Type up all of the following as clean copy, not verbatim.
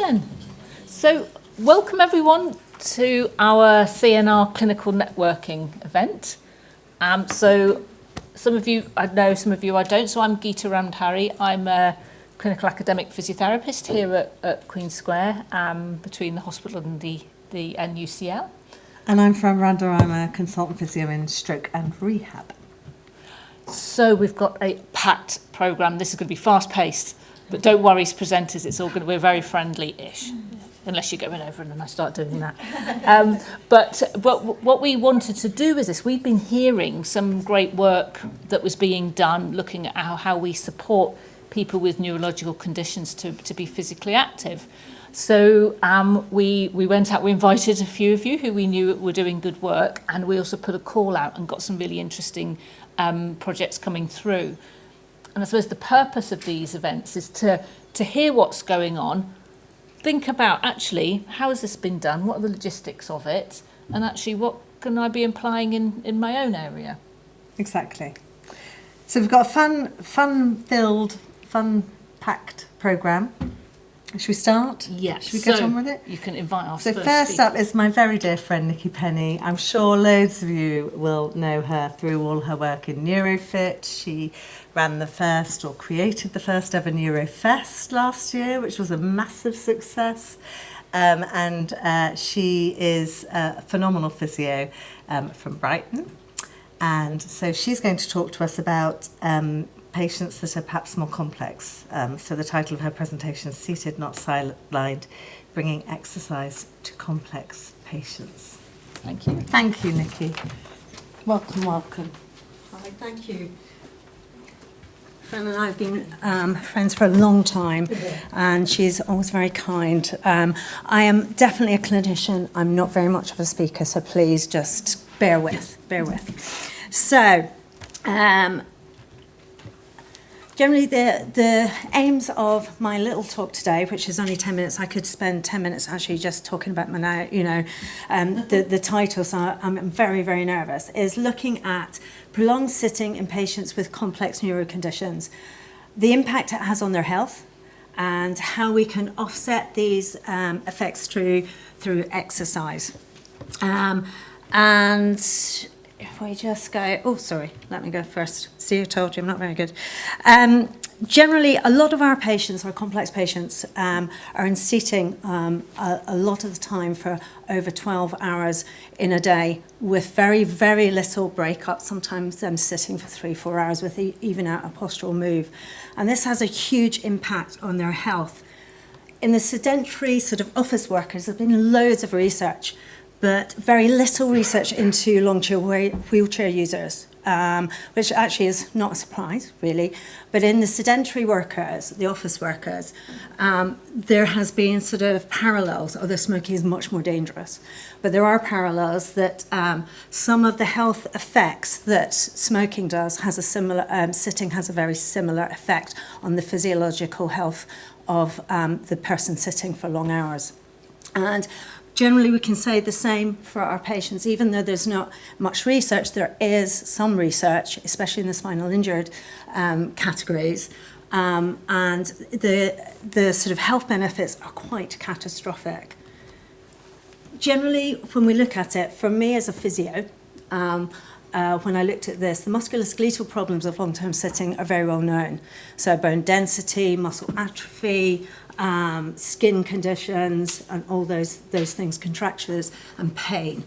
then. So welcome everyone to our CNR clinical networking event. So some of you I know, some of you I don't. So I'm Gita Ramdharry. I'm a clinical academic physiotherapist here at Queen Square, between the hospital and the UCL. And I'm Fran. I'm a consultant physio in stroke and rehab. So we've got a packed programme. This is going to be fast-paced, but don't worry, presenters, it's all going to be very friendly-ish, unless you're going over and then I start doing that. But what we wanted to do is this. We've been hearing some great work that was being done, looking at how we support people with neurological conditions to be physically active. So we went out, we invited a few of you who we knew were doing good work, and we also put a call out and got some really interesting projects coming through. And I suppose the purpose of these events is to hear what's going on, think about actually how has this been done, what are the logistics of it, and actually what can I be applying in my own area. Exactly. So we've got a fun-filled, fun-packed programme. Should we start? Yes. Should we get on with it? You can invite our So first first speaker. up is my very dear friend Nikki Penny. I'm sure loads of you will know her through all her work in Neurofit. She ran the first, or created the first ever Neurofest last year, which was a massive success. And she is a phenomenal physio from Brighton. And so she's going to talk to us about patients that are perhaps more complex. So the title of her presentation is Seated, Not Sidelined, Bringing Exercise to Complex Patients. Thank you. Thank you, Nikki. Welcome, welcome. Hi, thank you. Fran and I have been friends for a long time, and she's always very kind. I am definitely a clinician. I'm not very much of a speaker, so please just bear with. So, generally, the aims of my little talk today, which is only 10 minutes, I could spend 10 minutes actually just talking about my, the title, so I'm very, very nervous, is looking at prolonged sitting in patients with complex neuro conditions, the impact it has on their health, and how we can offset these effects through exercise. And if we just go, let me go first. See, I told you I'm not very good. Generally, a lot of our patients, our complex patients, are in seating a lot of the time for over 12 hours in a day with very, very little break up, sometimes them sitting for 3-4 hours with even out a postural move. And this has a huge impact on their health. In the sedentary sort of office workers, there's been loads of research, but very little research into long-chair wheelchair users, which actually is not a surprise, really. But in the sedentary workers, the office workers, there has been sort of parallels, although smoking is much more dangerous. But there are parallels that some of the health effects that smoking does has a similar, sitting has a very similar effect on the physiological health of the person sitting for long hours. And generally, we can say the same for our patients. Even though there's not much research, there is some research, especially in the spinal injured categories, and the sort of health benefits are quite catastrophic. Generally, when we look at it, for me as a physio, when I looked at this, the musculoskeletal problems of long-term sitting are very well known. So bone density, muscle atrophy, skin conditions, and all those things, contractures and pain.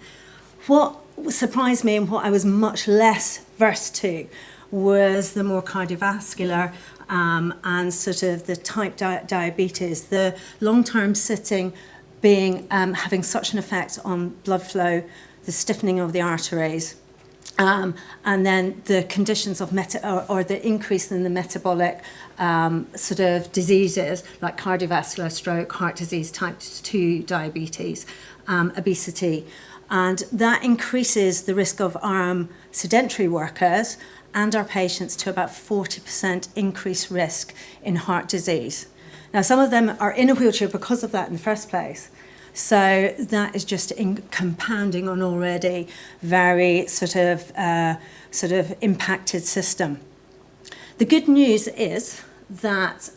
What surprised me and what I was much less versed to was the more cardiovascular and sort of the type diabetes, the long-term sitting being having such an effect on blood flow, the stiffening of the arteries, and then the conditions of or the increase in the metabolic sort of diseases like cardiovascular, stroke, heart disease, type 2 diabetes, obesity. And that increases the risk of our sedentary workers and our patients to about 40% increased risk in heart disease. Now, some of them are in a wheelchair because of that in the first place. So that is just compounding on already very sort of impacted system. The good news is that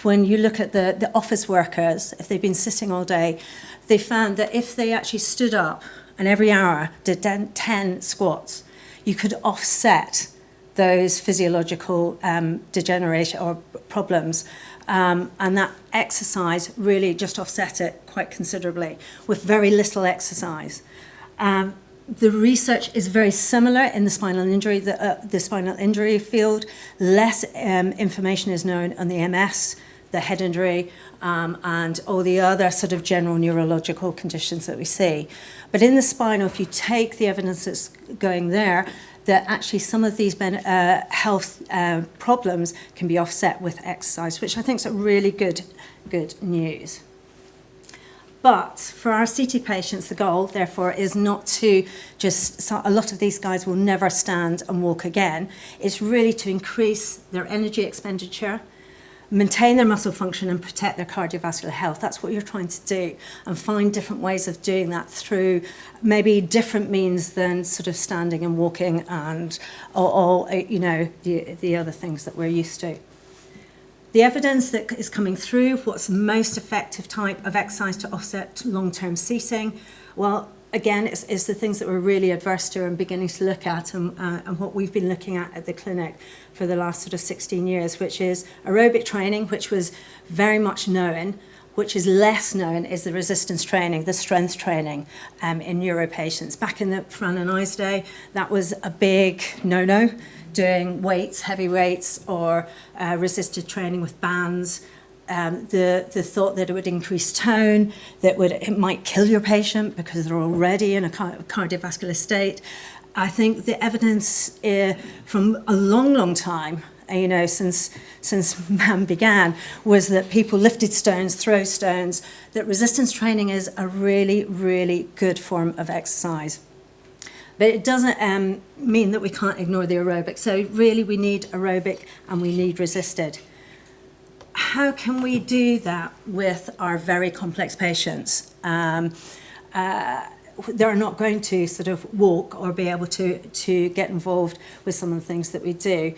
when you look at the office workers, if they've been sitting all day, they found that if they actually stood up and every hour did 10 squats, you could offset those physiological degeneration or problems. And that exercise really just offset it quite considerably with very little exercise. The research is very similar in the spinal injury field. Less information is known on the MS, the head injury, and all the other sort of general neurological conditions that we see. But in the spinal, if you take the evidence that's going there, that actually some of these health problems can be offset with exercise, which I think is a really good news. But for our CT patients, the goal, therefore, is not to just, a lot of these guys will never stand and walk again. It's really to increase their energy expenditure, maintain their muscle function and protect their cardiovascular health. That's what you're trying to do, and find different ways of doing that through maybe different means than sort of standing and walking and all the other things that we're used to. The evidence that is coming through, what's the most effective type of exercise to offset long-term seating? Well, again, it's the things that we're really adverse to and beginning to look at, and what we've been looking at the clinic for the last sort of 16 years, which is aerobic training, which was very much known. Which is less known is the resistance training, the strength training in neuro patients. Back in the Fran and I's day, that was a big no-no, doing weights, heavy weights, or resisted training with bands. The thought that it would increase tone, that it might kill your patient because they're already in a cardiovascular state. I think the evidence from a long time, since man began, was that people lifted stones, throw stones, that resistance training is a really, really good form of exercise. But it doesn't mean that we can't ignore the aerobic. So really we need aerobic and we need resisted. How can we do that with our very complex patients? They're not going to sort of walk or be able to get involved with some of the things that we do.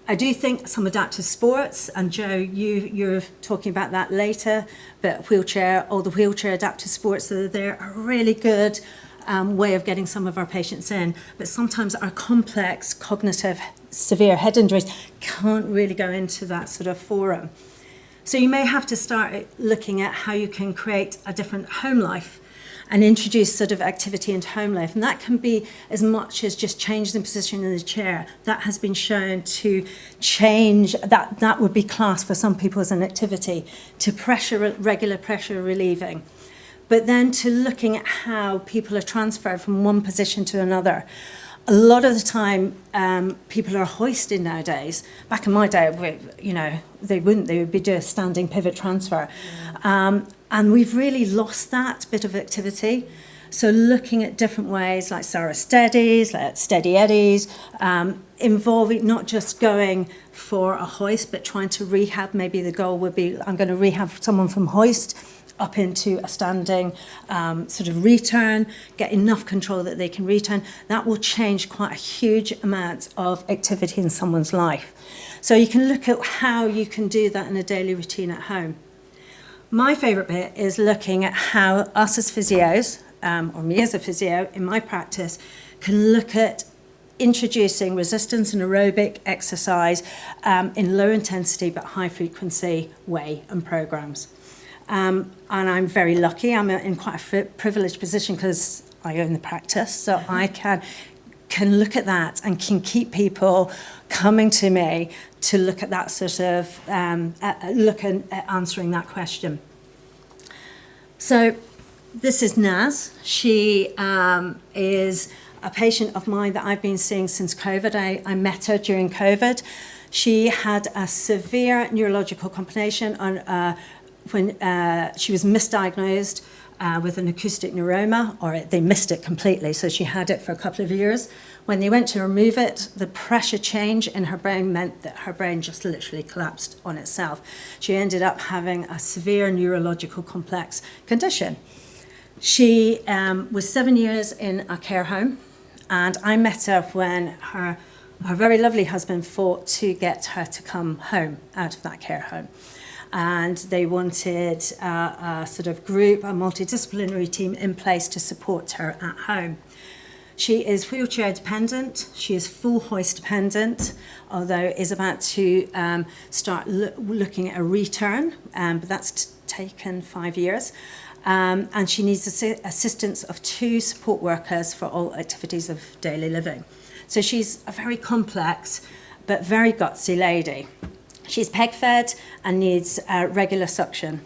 I do think some adaptive sports, and Joe, you're talking about that later, but all the wheelchair adaptive sports that are there are a really good way of getting some of our patients in. But sometimes our complex cognitive severe head injuries can't really go into that sort of forum. So you may have to start looking at how you can create a different home life and introduce sort of activity into home life. And that can be as much as just change the position in the chair. That has been shown to change, that would be classed for some people as an activity, to regular pressure relieving. But then to looking at how people are transferred from one position to another. A lot of the time, people are hoisted nowadays. Back in my day, they wouldn't. They would be doing a standing pivot transfer. And we've really lost that bit of activity. So looking at different ways, like Sarah Steadies, like Steady Eddies, involving not just going for a hoist, but trying to rehab. Maybe the goal would be, I'm going to rehab someone from hoist up into a standing sort of return, get enough control that they can return. That will change quite a huge amount of activity in someone's life. So you can look at how you can do that in a daily routine at home. My favourite bit is looking at how us as physios, or me as a physio in my practice, can look at introducing resistance and aerobic exercise in low intensity but high frequency way and programs. And I'm very lucky. I'm in quite a privileged position because I own the practice, so I can look at that and can keep people coming to me to look at that sort of, look at answering that question. So this is Naz. She is a patient of mine that I've been seeing since COVID. I met her during COVID. She had a severe neurological combination when she was misdiagnosed with an acoustic neuroma, or they missed it completely, so she had it for a couple of years. When they went to remove it, the pressure change in her brain meant that her brain just literally collapsed on itself. She ended up having a severe neurological complex condition. She was 7 years in a care home, and I met her when her very lovely husband fought to get her to come home out of that care home. and they wanted a sort of group, a multidisciplinary team in place to support her at home. She is wheelchair dependent, she is full hoist dependent, although is about to start looking at a return, but that's taken 5 years. And she needs assistance of 2 support workers for all activities of daily living. So she's a very complex but very gutsy lady. She's peg fed and needs regular suction.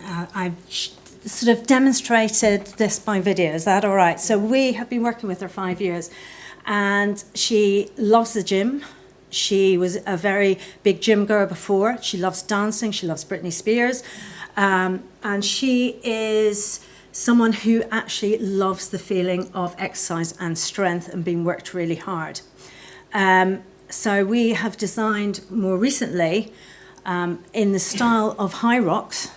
I've sort of demonstrated this by video. Is that all right? So we have been working with her 5 years, and she loves the gym. She was a very big gym girl before. She loves dancing. She loves Britney Spears. And she is someone who actually loves the feeling of exercise and strength and being worked really hard. So we have designed more recently in the style of High Rocks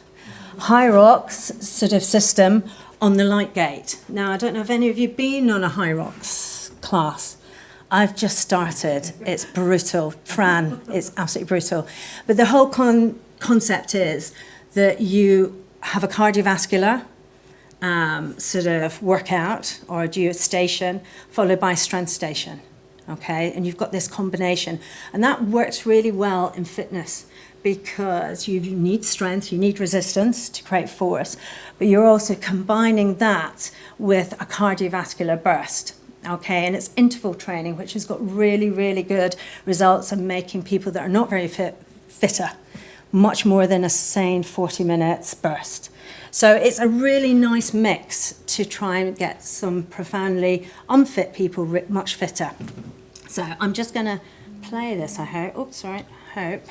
sort of system on the light gate. Now, I don't know if any of you have been on a High Rocks class. I've just started. It's brutal. Fran, it's absolutely brutal. But the whole concept is that you have a cardiovascular sort of workout or do a station followed by a strength station. Okay, and you've got this combination, and that works really well in fitness because you need strength, you need resistance to create force, but you're also combining that with a cardiovascular burst. Okay, and it's interval training, which has got really, really good results in making people that are not very fit fitter, much more than a sustained 40 minutes burst. So it's a really nice mix to try and get some profoundly unfit people much fitter. So I'm just going to play this, I hope. Oops, sorry, hope.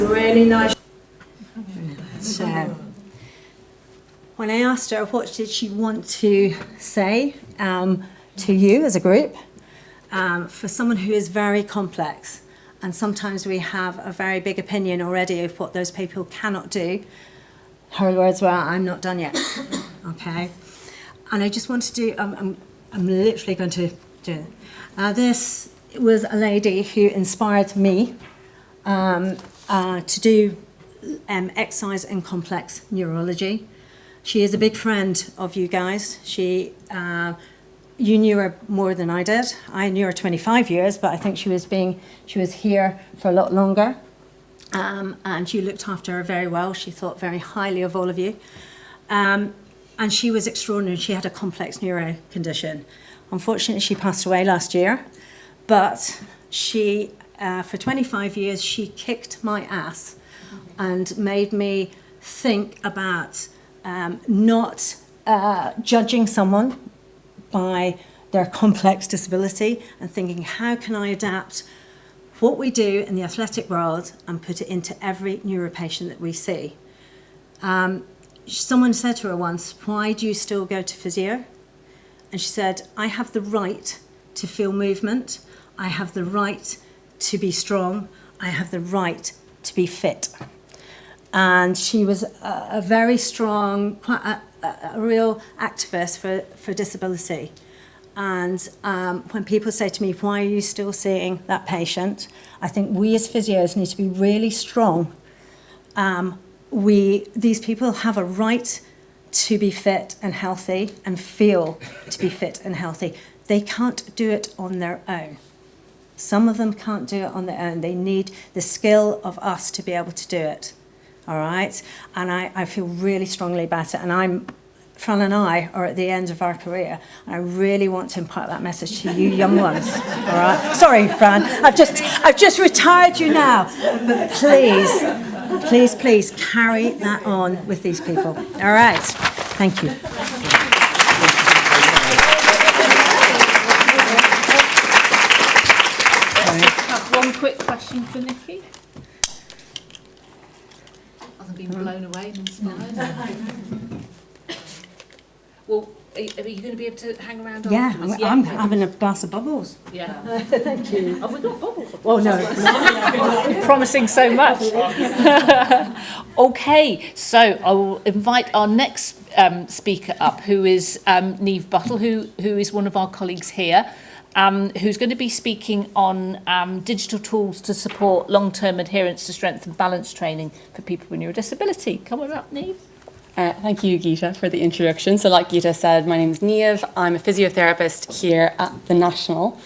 Really nice. So, when I asked her what did she want to say to you as a group, for someone who is very complex, and sometimes we have a very big opinion already of what those people cannot do, her words were, "I'm not done yet." Okay, and I just want to do. I'm literally going to do it. This was a lady who inspired me to do exercise in complex neurology. She is a big friend of you guys. You knew her more than I did. I knew her 25 years, but I think she was here for a lot longer. And you looked after her very well. She thought very highly of all of you. And she was extraordinary. She had a complex neuro condition. Unfortunately, she passed away last year, but she, for 25 years, she kicked my ass and made me think about not judging someone by their complex disability and thinking, how can I adapt what we do in the athletic world and put it into every neuro patient that we see. Someone said to her once, "Why do you still go to physio?" And she said, "I have the right to feel movement. I have the right to be strong. I have the right to be fit." And she was a very strong, quite a real activist for disability. And when people say to me, "Why are you still seeing that patient?" I think we as physios need to be really strong. These people have a right to be fit and healthy and feel to be fit and healthy. They can't do it on their own. Some of them can't do it on their own. They need the skill of us to be able to do it. All right? And I feel really strongly about it. And Fran and I are at the end of our career, and I really want to impart that message to you young ones. All right? Sorry, Fran, I've just retired you now. But please carry that on with these people. All right? Thank you. One quick question for Nikki. I've been blown away and inspired. Well, are you going to be able to hang around afterwards? I'm having a glass of bubbles. Yeah. Thank you. Have we got bubbles? Oh, no. Promising so much. Okay, so I will invite our next speaker up, who is Niamh Buttle, who is one of our colleagues here. Who's going to be speaking on digital tools to support long-term adherence to strength and balance training for people with neurodisability. Come on up, Niamh. Thank you, Gita, for the introduction. So like Gita said, my name is Niamh. I'm a physiotherapist here at the National.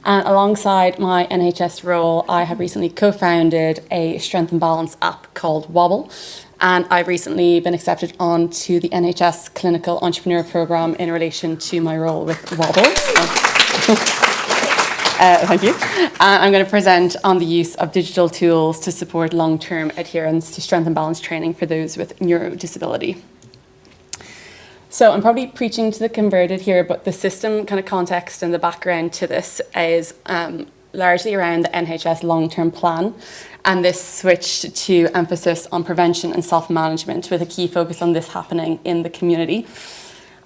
And alongside my NHS role, I have recently co-founded a strength and balance app called Wobble. And I've recently been accepted onto the NHS Clinical Entrepreneur Programme in relation to my role with Wobble. Thank you. I'm going to present on the use of digital tools to support long-term adherence to strength and balance training for those with neuro-disability. So I'm probably preaching to the converted here, but the system kind of context and the background to this is largely around the NHS long-term plan, and this switch to emphasis on prevention and self-management with a key focus on this happening in the community.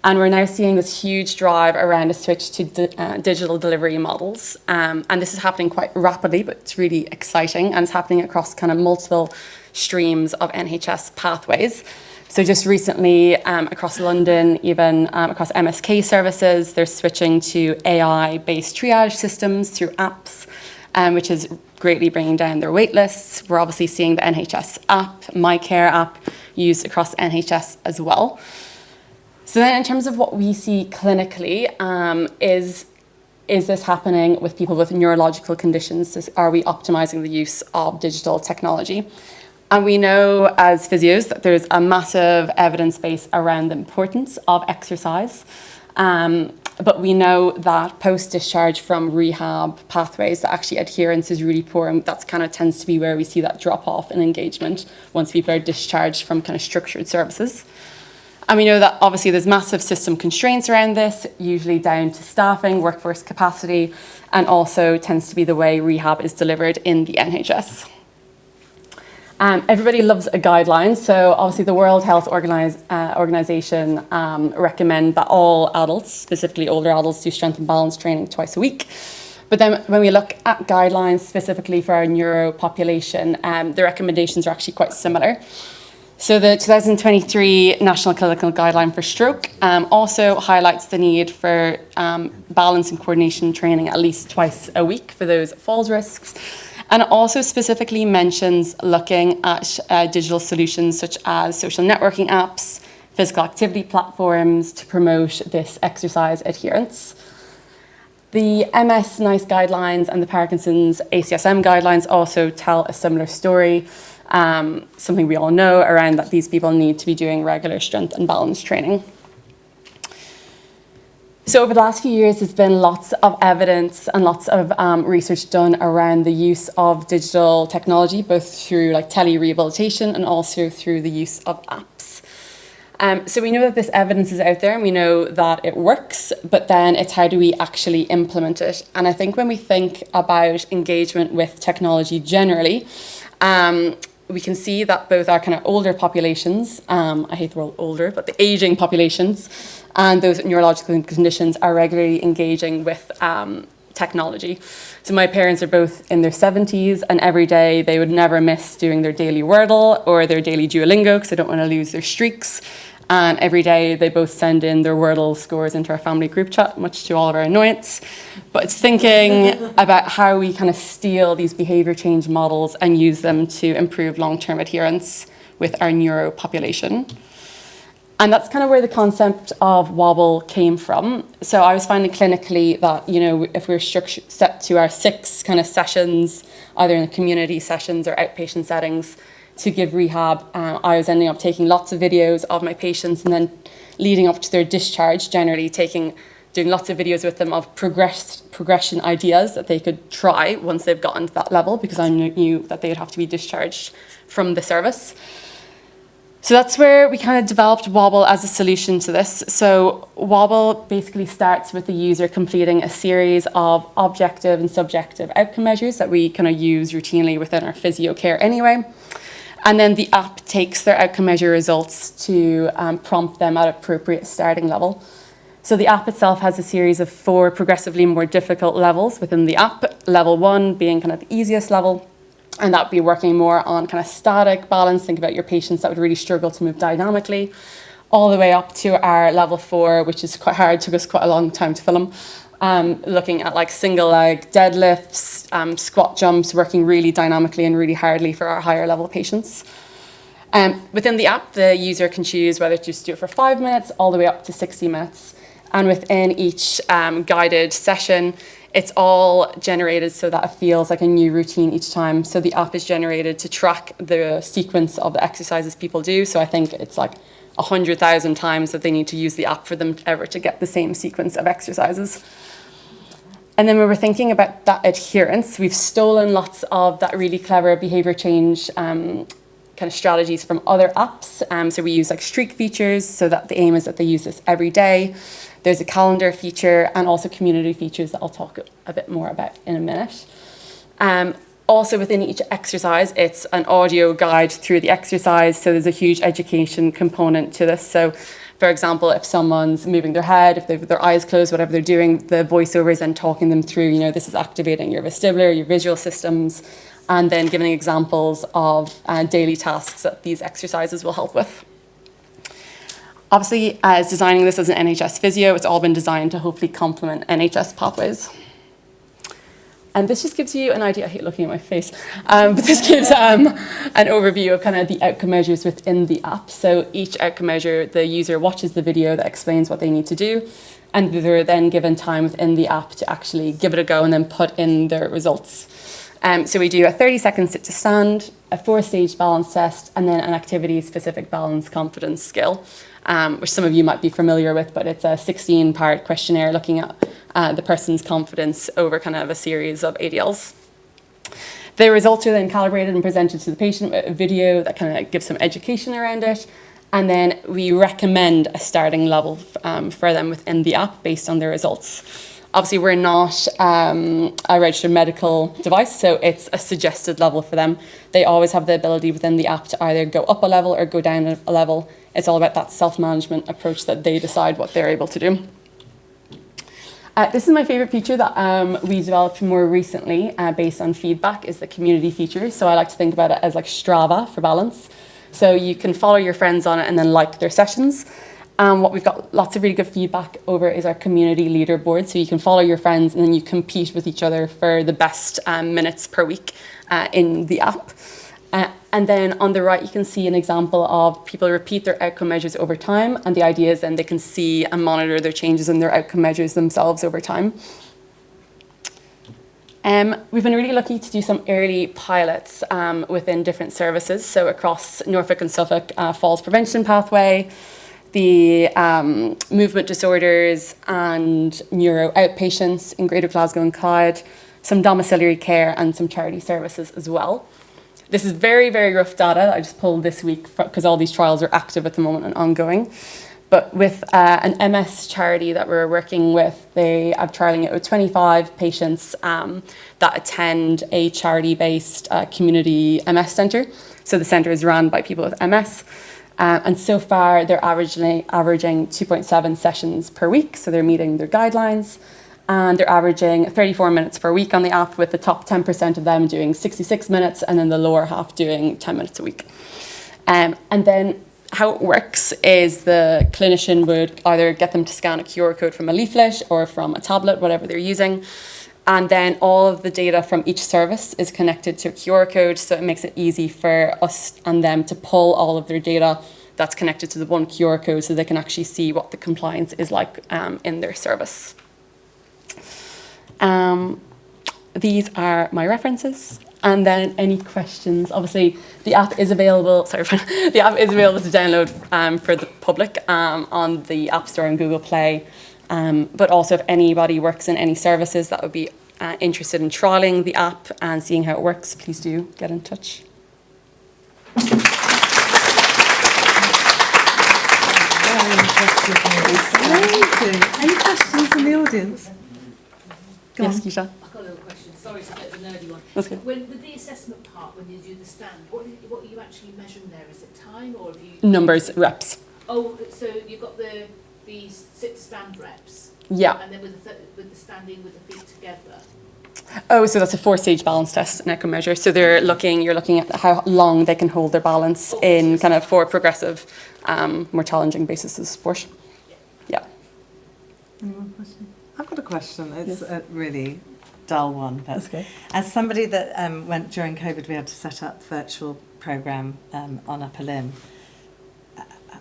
And we're now seeing this huge drive around a switch to digital delivery models. And this is happening quite rapidly, but it's really exciting. And it's happening across kind of multiple streams of NHS pathways. So just recently, across London, even across MSK services, they're switching to AI-based triage systems through apps, which is greatly bringing down their wait lists. We're obviously seeing the NHS app, MyCare app, used across NHS as well. So then in terms of what we see clinically, is this happening with people with neurological conditions? Are we optimizing the use of digital technology? And we know as physios that there's a massive evidence base around the importance of exercise. But we know that post-discharge from rehab pathways, that actually adherence is really poor, and that kind of tends to be where we see that drop off in engagement once people are discharged from kind of structured services. And we know that obviously there's massive system constraints around this, usually down to staffing, workforce capacity, and also tends to be the way rehab is delivered in the NHS. Everybody loves a guideline, so obviously the World Health Organization recommend that all adults, specifically older adults, do strength and balance training twice a week. But then when we look at guidelines specifically for our neuro population, the recommendations are actually quite similar. So the 2023 National Clinical Guideline for Stroke also highlights the need for balance and coordination training at least twice a week for those falls risks. And it also specifically mentions looking at digital solutions such as social networking apps, physical activity platforms to promote this exercise adherence. The MS NICE guidelines and the Parkinson's ACSM guidelines also tell a similar story. Something we all know around that these people need to be doing regular strength and balance training. So over the last few years, there's been lots of evidence and lots of research done around the use of digital technology, both through like tele-rehabilitation and also through the use of apps. So we know that this evidence is out there and we know that it works, but then it's how do we actually implement it? And I think when we think about engagement with technology generally, we can see that both our kind of older populations, I hate the word older, but the aging populations, and those with neurological conditions are regularly engaging with technology. So my parents are both in their 70s, and every day they would never miss doing their daily Wordle or their daily Duolingo because they don't want to lose their streaks. And every day they both send in their Wordle scores into our family group chat, much to all of our annoyance. But it's thinking about how we kind of steal these behaviour change models and use them to improve long-term adherence with our neuro population. And that's kind of where the concept of wobble came from. So I was finding clinically that, you know, if we're set to our 6 kind of sessions, either in the community sessions or outpatient settings to give rehab, I was ending up taking lots of videos of my patients and then leading up to their discharge, generally doing lots of videos with them of progression ideas that they could try once they've gotten to that level, because I knew that they would have to be discharged from the service. So that's where we kind of developed Wobble as a solution to this. So Wobble basically starts with the user completing a series of objective and subjective outcome measures that we kind of use routinely within our physio care anyway. And then the app takes their outcome measure results to prompt them at appropriate starting level. So the app itself has a series of 4 progressively more difficult levels within the app. Level 1 being kind of the easiest level, and that would be working more on kind of static balance. Think about your patients that would really struggle to move dynamically, all the way up to our level 4, which is quite hard, took us quite a long time to film, looking at like single leg deadlifts, squat jumps, working really dynamically and really hardly for our higher level patients. Within the app, the user can choose whether to just do it for 5 minutes all the way up to 60 minutes. And within each guided session, it's all generated so that it feels like a new routine each time. So the app is generated to track the sequence of the exercises people do. So I think it's like 100,000 times that they need to use the app for them ever to get the same sequence of exercises. And then when we're thinking about that adherence, we've stolen lots of that really clever behaviour change kind of strategies from other apps. So we use like streak features, so that the aim is that they use this every day. There's a calendar feature and also community features that I'll talk a bit more about in a minute. Also within each exercise, it's an audio guide through the exercise. So there's a huge education component to this. So for example, if someone's moving their head, if they've their eyes closed, whatever they're doing, the voiceover is then talking them through, you know, this is activating your vestibular, your visual systems, and then giving examples of daily tasks that these exercises will help with. Obviously, as designing this as an NHS physio, it's all been designed to hopefully complement NHS pathways. And this just gives you an idea, I hate looking at my face, but this gives an overview of kind of the outcome measures within the app. So each outcome measure, the user watches the video that explains what they need to do, and they're then given time within the app to actually give it a go and then put in their results. So we do a 30-second sit to stand, a 4-stage balance test, and then an activity-specific balance confidence skill, which some of you might be familiar with, but it's a 16-part questionnaire looking at the person's confidence over kind of a series of ADLs. The results are then calibrated and presented to the patient with a video that kind of gives some education around it. And then we recommend a starting level for them within the app based on their results. Obviously, we're not a registered medical device, so it's a suggested level for them. They always have the ability within the app to either go up a level or go down a level. It's all about that self-management approach that they decide what they're able to do. This is my favourite feature that we developed more recently based on feedback, is the community feature. So I like to think about it as like Strava for balance. So you can follow your friends on it and then like their sessions. What we've got lots of really good feedback over is our community leaderboard. So you can follow your friends and then you compete with each other for the best minutes per week in the app. And then on the right, you can see an example of people repeat their outcome measures over time. And the idea is then they can see and monitor their changes in their outcome measures themselves over time. We've been really lucky to do some early pilots within different services. So across Norfolk and Suffolk, falls prevention pathway, the movement disorders and neuro outpatients in Greater Glasgow and Clyde, some domiciliary care and some charity services as well. This is very, very rough data that I just pulled this week because all these trials are active at the moment and ongoing. But with an MS charity that we're working with, they are trialling it with 25 patients that attend a charity-based community MS centre. So the centre is run by people with MS. And so far, they're averaging 2.7 sessions per week. So they're meeting their guidelines. And they're averaging 34 minutes per week on the app, with the top 10% of them doing 66 minutes and then the lower half doing 10 minutes a week. And then how it works is the clinician would either get them to scan a QR code from a leaflet or from a tablet, whatever they're using. And then all of the data from each service is connected to a QR code, so it makes it easy for us and them to pull all of their data that's connected to the one QR code so they can actually see what the compliance is like in their service. These are my references. And then any questions, obviously the app is available, the app is available to download for the public on the App Store and Google Play. But also if anybody works in any services that would be interested in trialling the app and seeing how it works, please do get in touch. Very impressive. Amazing. Any questions from the audience? Go Yes, on. Gita. I've got a little question. Sorry, it's a bit of a nerdy one. That's good. With the assessment part, when you do the stand, what are you actually measuring there? Is it time or have you... Numbers, reps. Oh, so you've got the sit-to-stand reps. Yeah. And then with the standing with the feet together. Oh, so that's a 4-stage balance test, an echo measure. So you're looking at how long they can hold their balance in kind of 4 progressive, more challenging basis of sport. Yeah. Any more questions? I've got a question. It's a really dull one. But That's okay. as somebody that went during COVID, we had to set up virtual programme on upper limb.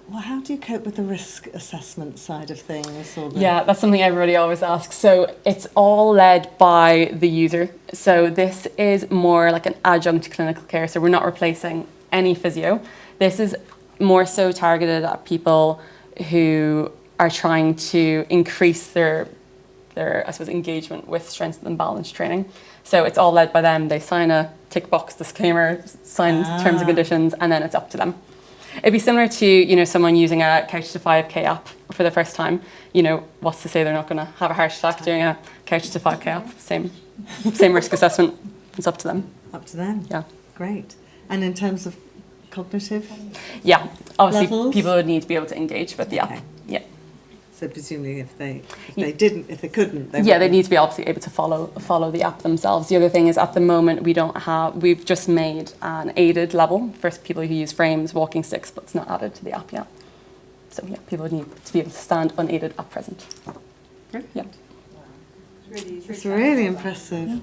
Well, how do you cope with the risk assessment side of things? Or the Yeah, that's something everybody always asks. So it's all led by the user. So this is more like an adjunct to clinical care. So we're not replacing any physio. This is more so targeted at people who are trying to increase their I suppose, engagement with strength and balance training. So it's all led by them. They sign a tick box disclaimer, sign terms and conditions, and then it's up to them. It'd be similar to, someone using a Couch to 5K app for the first time. What's to say they're not going to have a heart attack doing a Couch to 5K app? Same risk assessment. It's up to them. Up to them. Yeah. Great. And in terms of cognitive? Yeah. Obviously, Levels? people would need to be able to engage with the app. Okay. Yeah. So presumably if they couldn't, they They need to be obviously able to follow the app themselves. The other thing is at the moment we've just made an aided level for people who use frames, walking sticks, but it's not added to the app yet. So yeah, people would need to be able to stand unaided at present. Brilliant. Yeah. It's really impressive.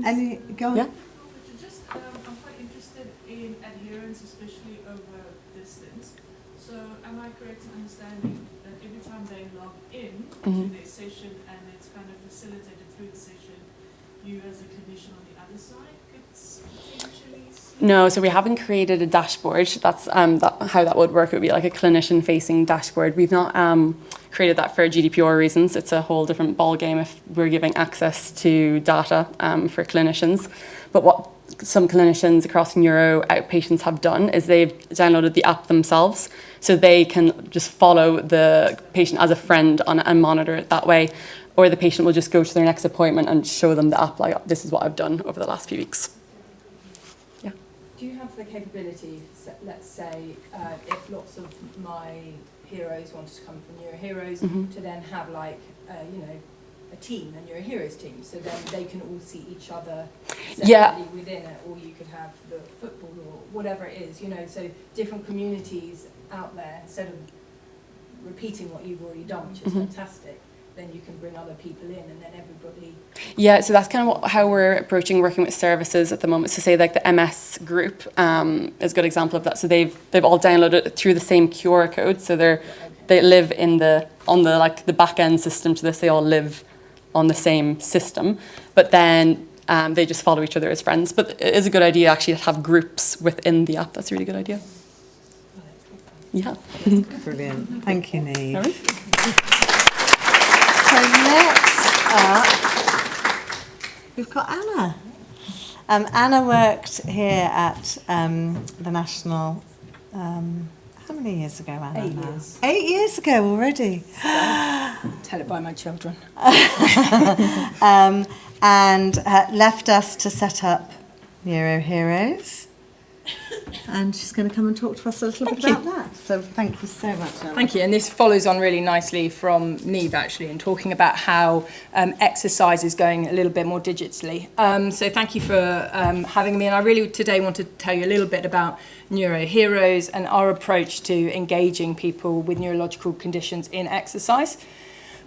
Any go on? Yeah. I'm quite interested in adherence, especially over distance. So am I correct in understanding that every time they log in to their session and it's kind of facilitated through the session, you as a clinician on the other side could potentially see? No, so we haven't created a dashboard. That's how that would work. It would be like a clinician-facing dashboard. We've not created that for GDPR reasons. It's a whole different ballgame if we're giving access to data for clinicians. But what some clinicians across neuro outpatients have done is they've downloaded the app themselves, so they can just follow the patient as a friend and monitor it that way. Or the patient will just go to their next appointment and show them the app, like, this is what I've done over the last few weeks. Yeah. Do you have the capability, let's say, if lots of my heroes wanted to come from Neuro Heroes, to then have like, a team, a Neuro Heroes team, so then they can all see each other separately within it, or you could have the football or whatever it is, so different communities out there, instead of repeating what you've already done, which is fantastic, then you can bring other people in and then everybody... Yeah, so that's kind of how we're approaching working with services at the moment. So say like the MS group is a good example of that. So they've all downloaded it through the same QR code. So they live on the back end system to this. They all live on the same system, but then they just follow each other as friends. But it is a good idea actually to have groups within the app. That's a really good idea. Yeah. Brilliant. Thank you, Niamh. All right. So next up, we've got Anna. Anna worked here at the National, how many years ago, Anna? 8 now? years. 8 years ago already. Tell it by my children. And left us to set up Neuro Heroes. And she's going to come and talk to us a little bit about that. So thank you so much, Anna. Thank you, and this follows on really nicely from Niamh actually, in talking about how exercise is going a little bit more digitally. So thank you for having me, and I really today want to tell you a little bit about Neuro Heroes and our approach to engaging people with neurological conditions in exercise.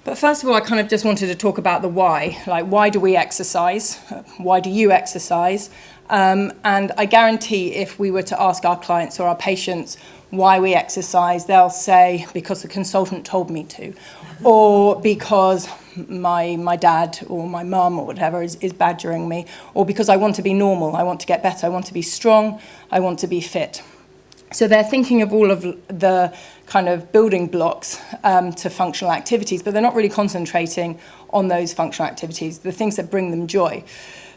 But first of all, I kind of just wanted to talk about the why. Like, why do we exercise? Why do you exercise? And I guarantee if we were to ask our clients or our patients why we exercise, they'll say, because the consultant told me to, or because my dad or my mum or whatever is badgering me, or because I want to be normal, I want to get better, I want to be strong, I want to be fit. So they're thinking of all of the kind of building blocks to functional activities, but they're not really concentrating on those functional activities, the things that bring them joy.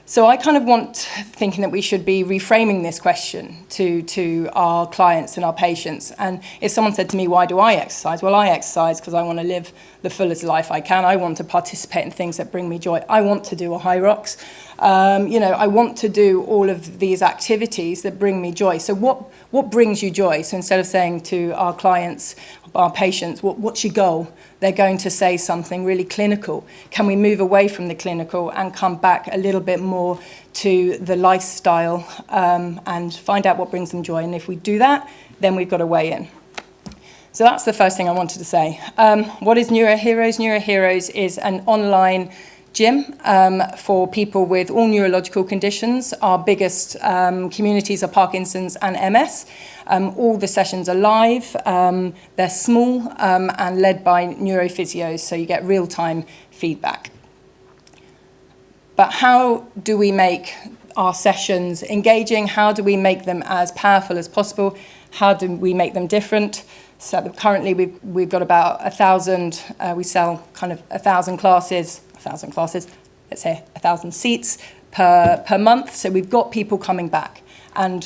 So I kind of thinking that we should be reframing this question to our clients and our patients. And if someone said to me, why do I exercise? Well, I exercise because I want to live the fullest life I can. I want to participate in things that bring me joy. I want to do a high rocks. I want to do all of these activities that bring me joy. So what brings you joy? So instead of saying to our clients, our patients, what's your goal? They're going to say something really clinical. Can we move away from the clinical and come back a little bit more to the lifestyle and find out what brings them joy? And if we do that, then we've got a way in. So that's the first thing I wanted to say. What is NeuroHeroes? NeuroHeroes is an online gym for people with all neurological conditions. Our biggest communities are Parkinson's and MS. All the sessions are live. They're small and led by neurophysios, so you get real-time feedback. But how do we make our sessions engaging? How do we make them as powerful as possible? How do we make them different? So currently we've got about 1,000, we sell kind of 1,000 classes, let's say 1,000 seats per month. So we've got people coming back. And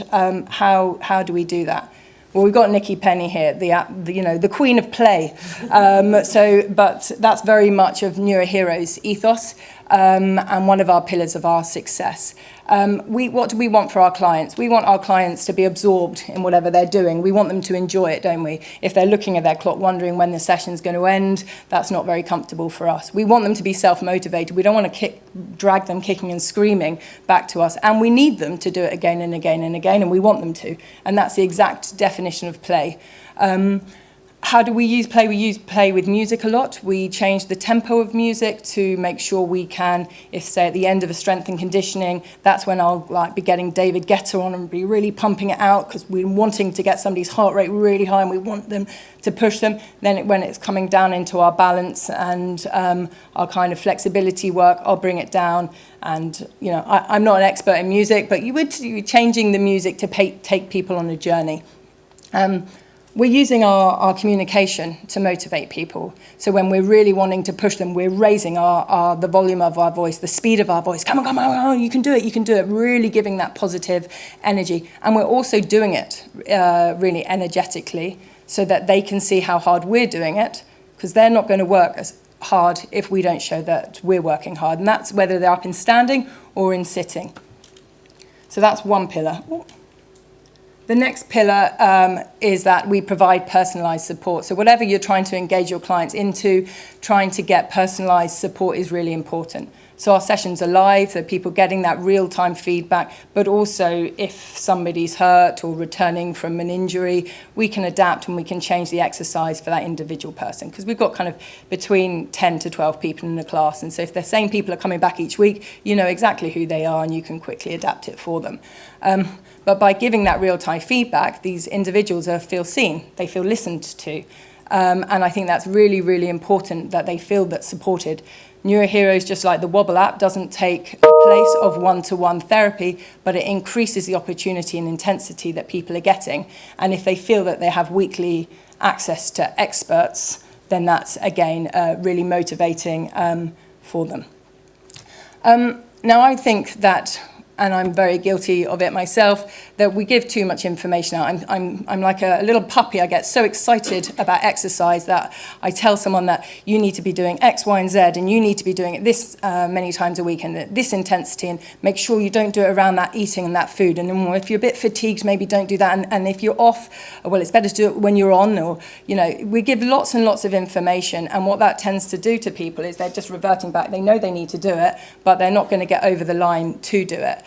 how do we do that? Well, we've got Nikki Penny here, the queen of play. But that's very much of NeuroHeroes ethos and one of our pillars of our success. What do we want for our clients? We want our clients to be absorbed in whatever they're doing. We want them to enjoy it, don't we? If they're looking at their clock wondering when the session's going to end, that's not very comfortable for us. We want them to be self-motivated. We don't want to drag them kicking and screaming back to us. And we need them to do it again and again and again, and we want them to. And that's the exact definition of play. How do we use play? We use play with music a lot. We change the tempo of music to make sure we can, if say at the end of a strength and conditioning, that's when I'll be getting David Guetta on and be really pumping it out because we're wanting to get somebody's heart rate really high and we want them to push them. Then when it's coming down into our balance and our kind of flexibility work, I'll bring it down. And, I'm not an expert in music, but you would be changing the music to take people on a journey. We're using our communication to motivate people. So when we're really wanting to push them, we're raising the volume of our voice, the speed of our voice. Come on, you can do it, really giving that positive energy. And we're also doing it really energetically so that they can see how hard we're doing it, because they're not going to work as hard if we don't show that we're working hard. And that's whether they're up in standing or in sitting. So that's one pillar. The next pillar is that we provide personalised support. So whatever you're trying to engage your clients into, trying to get personalised support is really important. So our sessions are live, so people getting that real-time feedback, but also if somebody's hurt or returning from an injury, we can adapt and we can change the exercise for that individual person. Because we've got kind of between 10 to 12 people in the class. And so if the same people are coming back each week, you know exactly who they are and you can quickly adapt it for them. But by giving that real-time feedback, these individuals feel seen, they feel listened to. And I think that's really, really important that they feel that supported. NeuroHeroes, just like the Wobble app, doesn't take the place of one-to-one therapy, but it increases the opportunity and intensity that people are getting. And if they feel that they have weekly access to experts, then that's, again, really motivating for them. Now, I think that, and I'm very guilty of it myself, that we give too much information out. I'm like a little puppy. I get so excited about exercise that I tell someone that you need to be doing X, Y, and Z, and you need to be doing it this many times a week and at this intensity, and make sure you don't do it around that eating and that food. And then if you're a bit fatigued, maybe don't do that. And if you're off, well, it's better to do it when you're on. Or, we give lots and lots of information. And what that tends to do to people is they're just reverting back. They know they need to do it, but they're not going to get over the line to do it.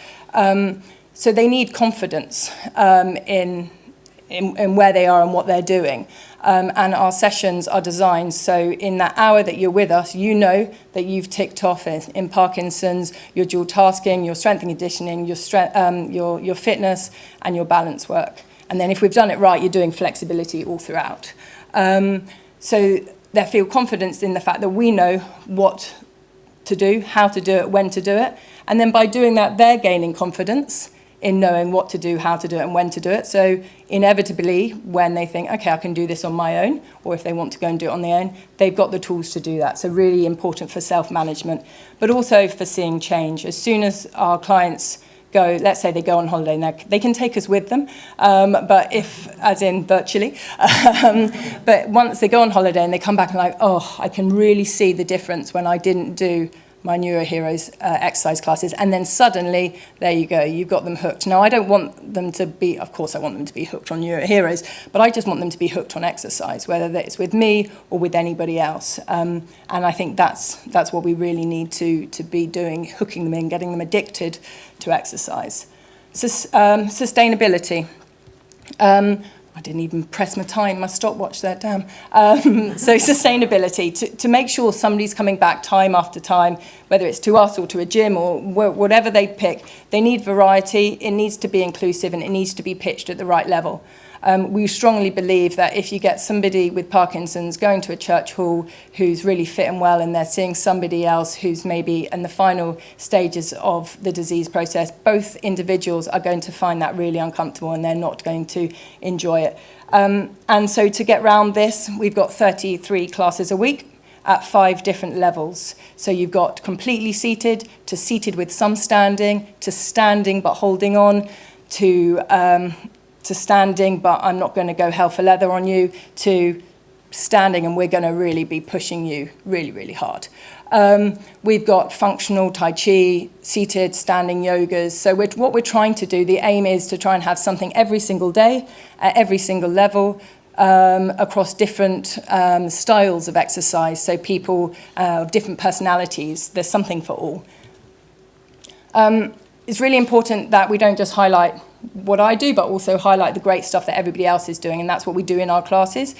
So they need confidence in in where they are and what they're doing. And our sessions are designed so in that hour that you're with us, you know that you've ticked off in Parkinson's, your dual tasking, your strength and conditioning, your fitness and your balance work. And then if we've done it right, you're doing flexibility all throughout. So they feel confidence in the fact that we know what to do, how to do it, when to do it. And then by doing that, they're gaining confidence in knowing what to do, how to do it, and when to do it. So inevitably, when they think, okay, I can do this on my own, or if they want to go and do it on their own, they've got the tools to do that. So really important for self-management, but also for seeing change. As soon as our clients go, let's say they go on holiday, now they can take us with them, but if, as in virtually, but once they go on holiday and they come back and like, oh, I can really see the difference when I didn't do my Neuro Heroes exercise classes, and then suddenly, there you go, you've got them hooked. Now, I don't want them to be, of course I want them to be hooked on Neuro Heroes, but I just want them to be hooked on exercise, whether it's with me or with anybody else. And I think that's what we really need to be doing, hooking them in, getting them addicted to exercise. Sustainability. I didn't even press my stopwatch there, damn. So sustainability, to make sure somebody's coming back time after time, whether it's to us or to a gym or whatever they pick, they need variety, it needs to be inclusive, and it needs to be pitched at the right level. We strongly believe that if you get somebody with Parkinson's going to a church hall who's really fit and well, and they're seeing somebody else who's maybe in the final stages of the disease process, both individuals are going to find that really uncomfortable and they're not going to enjoy it. And so to get round this, we've got 33 classes a week at 5 different levels. So you've got completely seated, to seated with some standing, to standing but holding on, to standing, but I'm not going to go hell for leather on you, to standing, and we're going to really be pushing you really, really hard. We've got functional Tai Chi, seated, standing yogas. So what we're trying to do, the aim is to try and have something every single day, at every single level, across different styles of exercise. So people of different personalities, there's something for all. It's really important that we don't just highlight what I do, but also highlight the great stuff that everybody else is doing, and that's what we do in our classes,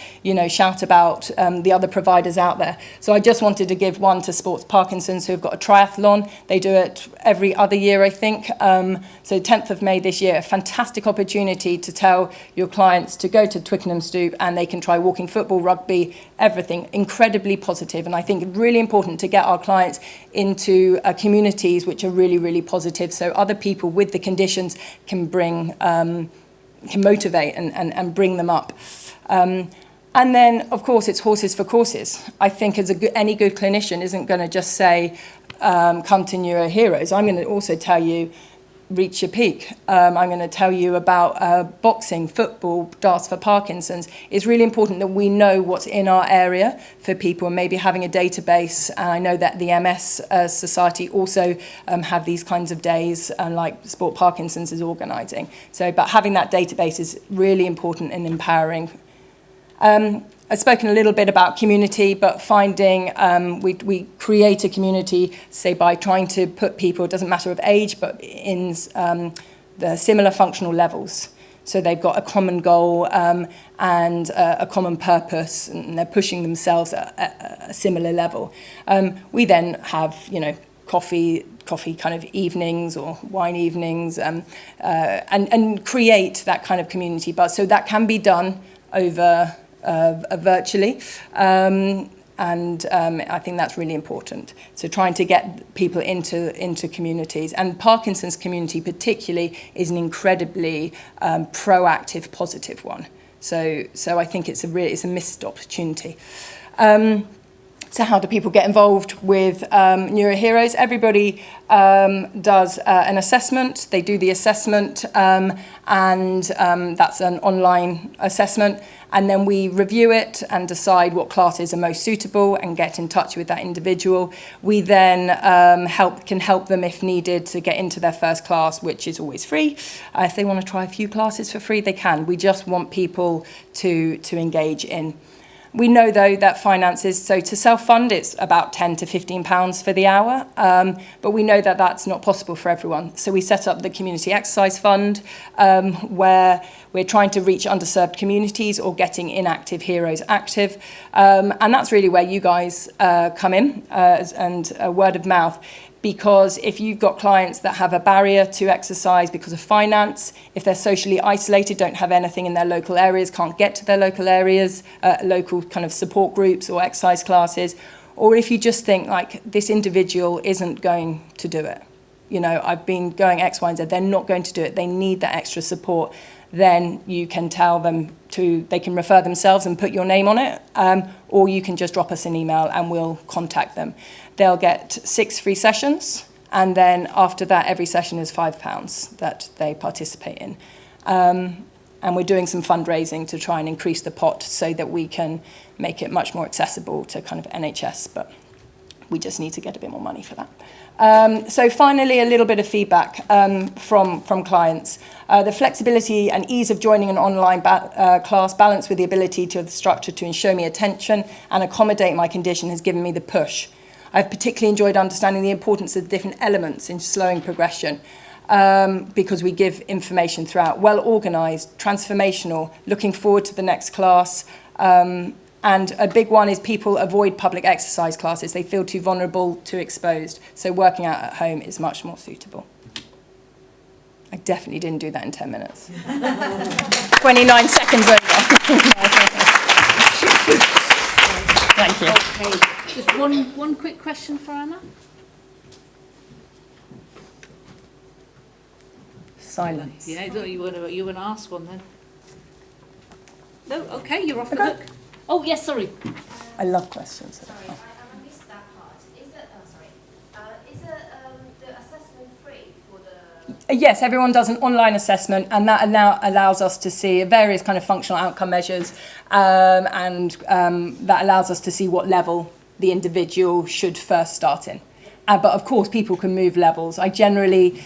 shout about the other providers out there. So I just wanted to give one to Sports Parkinson's, who've got a triathlon. They do it every other year, I think. So 10th of May this year, a fantastic opportunity to tell your clients to go to Twickenham Stoop and they can try walking, football, rugby, everything, incredibly positive. And I think really important to get our clients into communities which are really, really positive, so other people with the conditions can can motivate and bring them up. And then, of course, it's horses for courses. I think any good clinician isn't going to just say, come to Neuro Heroes. I'm going to also tell you, reach your peak. I'm going to tell you about boxing, football, darts for Parkinson's. It's really important that we know what's in our area for people, and maybe having a database. And I know that the MS Society also have these kinds of days, like Sport Parkinson's is organising. So, but having that database is really important and empowering. I've spoken a little bit about community, but finding we create a community, say, by trying to put people, it doesn't matter of age, but in the similar functional levels. So they've got a common goal and a common purpose, and they're pushing themselves at a similar level. We then have, coffee kind of evenings or wine evenings, and create that kind of community. But so that can be done over virtually, and I think that's really important. So trying to get people into communities, and Parkinson's community particularly is an incredibly proactive, positive one. So I think it's a missed opportunity. So how do people get involved with Neuro Heroes? Everybody does an assessment. They do the assessment, and that's an online assessment. And then we review it and decide what classes are most suitable and get in touch with that individual. We then can help them if needed to get into their first class, which is always free. If they want to try a few classes for free, they can. We just want people to engage in. We know, though, that finances, so to self-fund, it's about £10 to £15 for the hour, but we know that that's not possible for everyone. So we set up the Community Exercise Fund, where we're trying to reach underserved communities or getting inactive heroes active. And that's really where you guys come in, and word of mouth. Because if you've got clients that have a barrier to exercise because of finance, if they're socially isolated, don't have anything in their local areas, can't get to their local areas, local kind of support groups or exercise classes, or if you just think like this individual isn't going to do it, you know, I've been going X, Y, and Z, they're not going to do it, they need that extra support, then you can tell them they can refer themselves and put your name on it, or you can just drop us an email and we'll contact them. They'll get 6 free sessions, and then after that, every session is £5 that they participate in. And we're doing some fundraising to try and increase the pot so that we can make it much more accessible to kind of NHS, but we just need to get a bit more money for that. So finally, a little bit of feedback from clients. The flexibility and ease of joining an online class balanced with the ability to the structure to ensure me attention and accommodate my condition has given me the push. I've particularly enjoyed understanding the importance of the different elements in slowing progression, because we give information throughout. Well organised, transformational, looking forward to the next class. And a big one is people avoid public exercise classes. They feel too vulnerable, too exposed. So working out at home is much more suitable. I definitely didn't do that in 10 minutes. 29 seconds over. Thank you. Okay, just one quick question for Anna. Silence. Yeah, you want to ask one then? No, okay, you're off the hook. Oh, yes, sorry. I love questions. Sorry, I missed that part. Is the assessment free for the... Yes, everyone does an online assessment, and that now allows us to see various kind of functional outcome measures, and that allows us to see what level the individual should first start in. But of course, people can move levels. I generally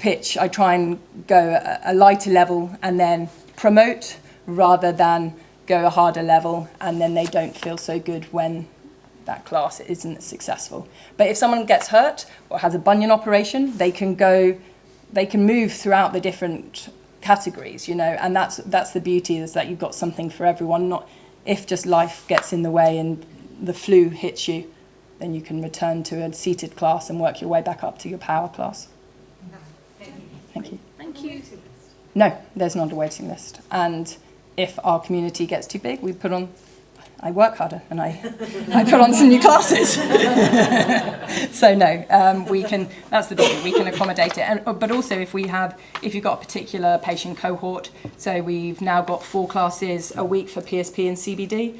I try and go a lighter level and then promote, rather than go a harder level and then they don't feel so good when that class isn't successful. But if someone gets hurt or has a bunion operation, they can move throughout the different categories, you know, and that's the beauty, is that you've got something for everyone. Not if just life gets in the way and the flu hits you, then you can return to a seated class and work your way back up to your power class. Thank you. Thank you. No, there's not a waiting list. And if our community gets too big, I work harder and I put on some new classes. So no, that's the beauty, we can accommodate it. But also if you've got a particular patient cohort, so we've now got 4 classes a week for PSP and CBD.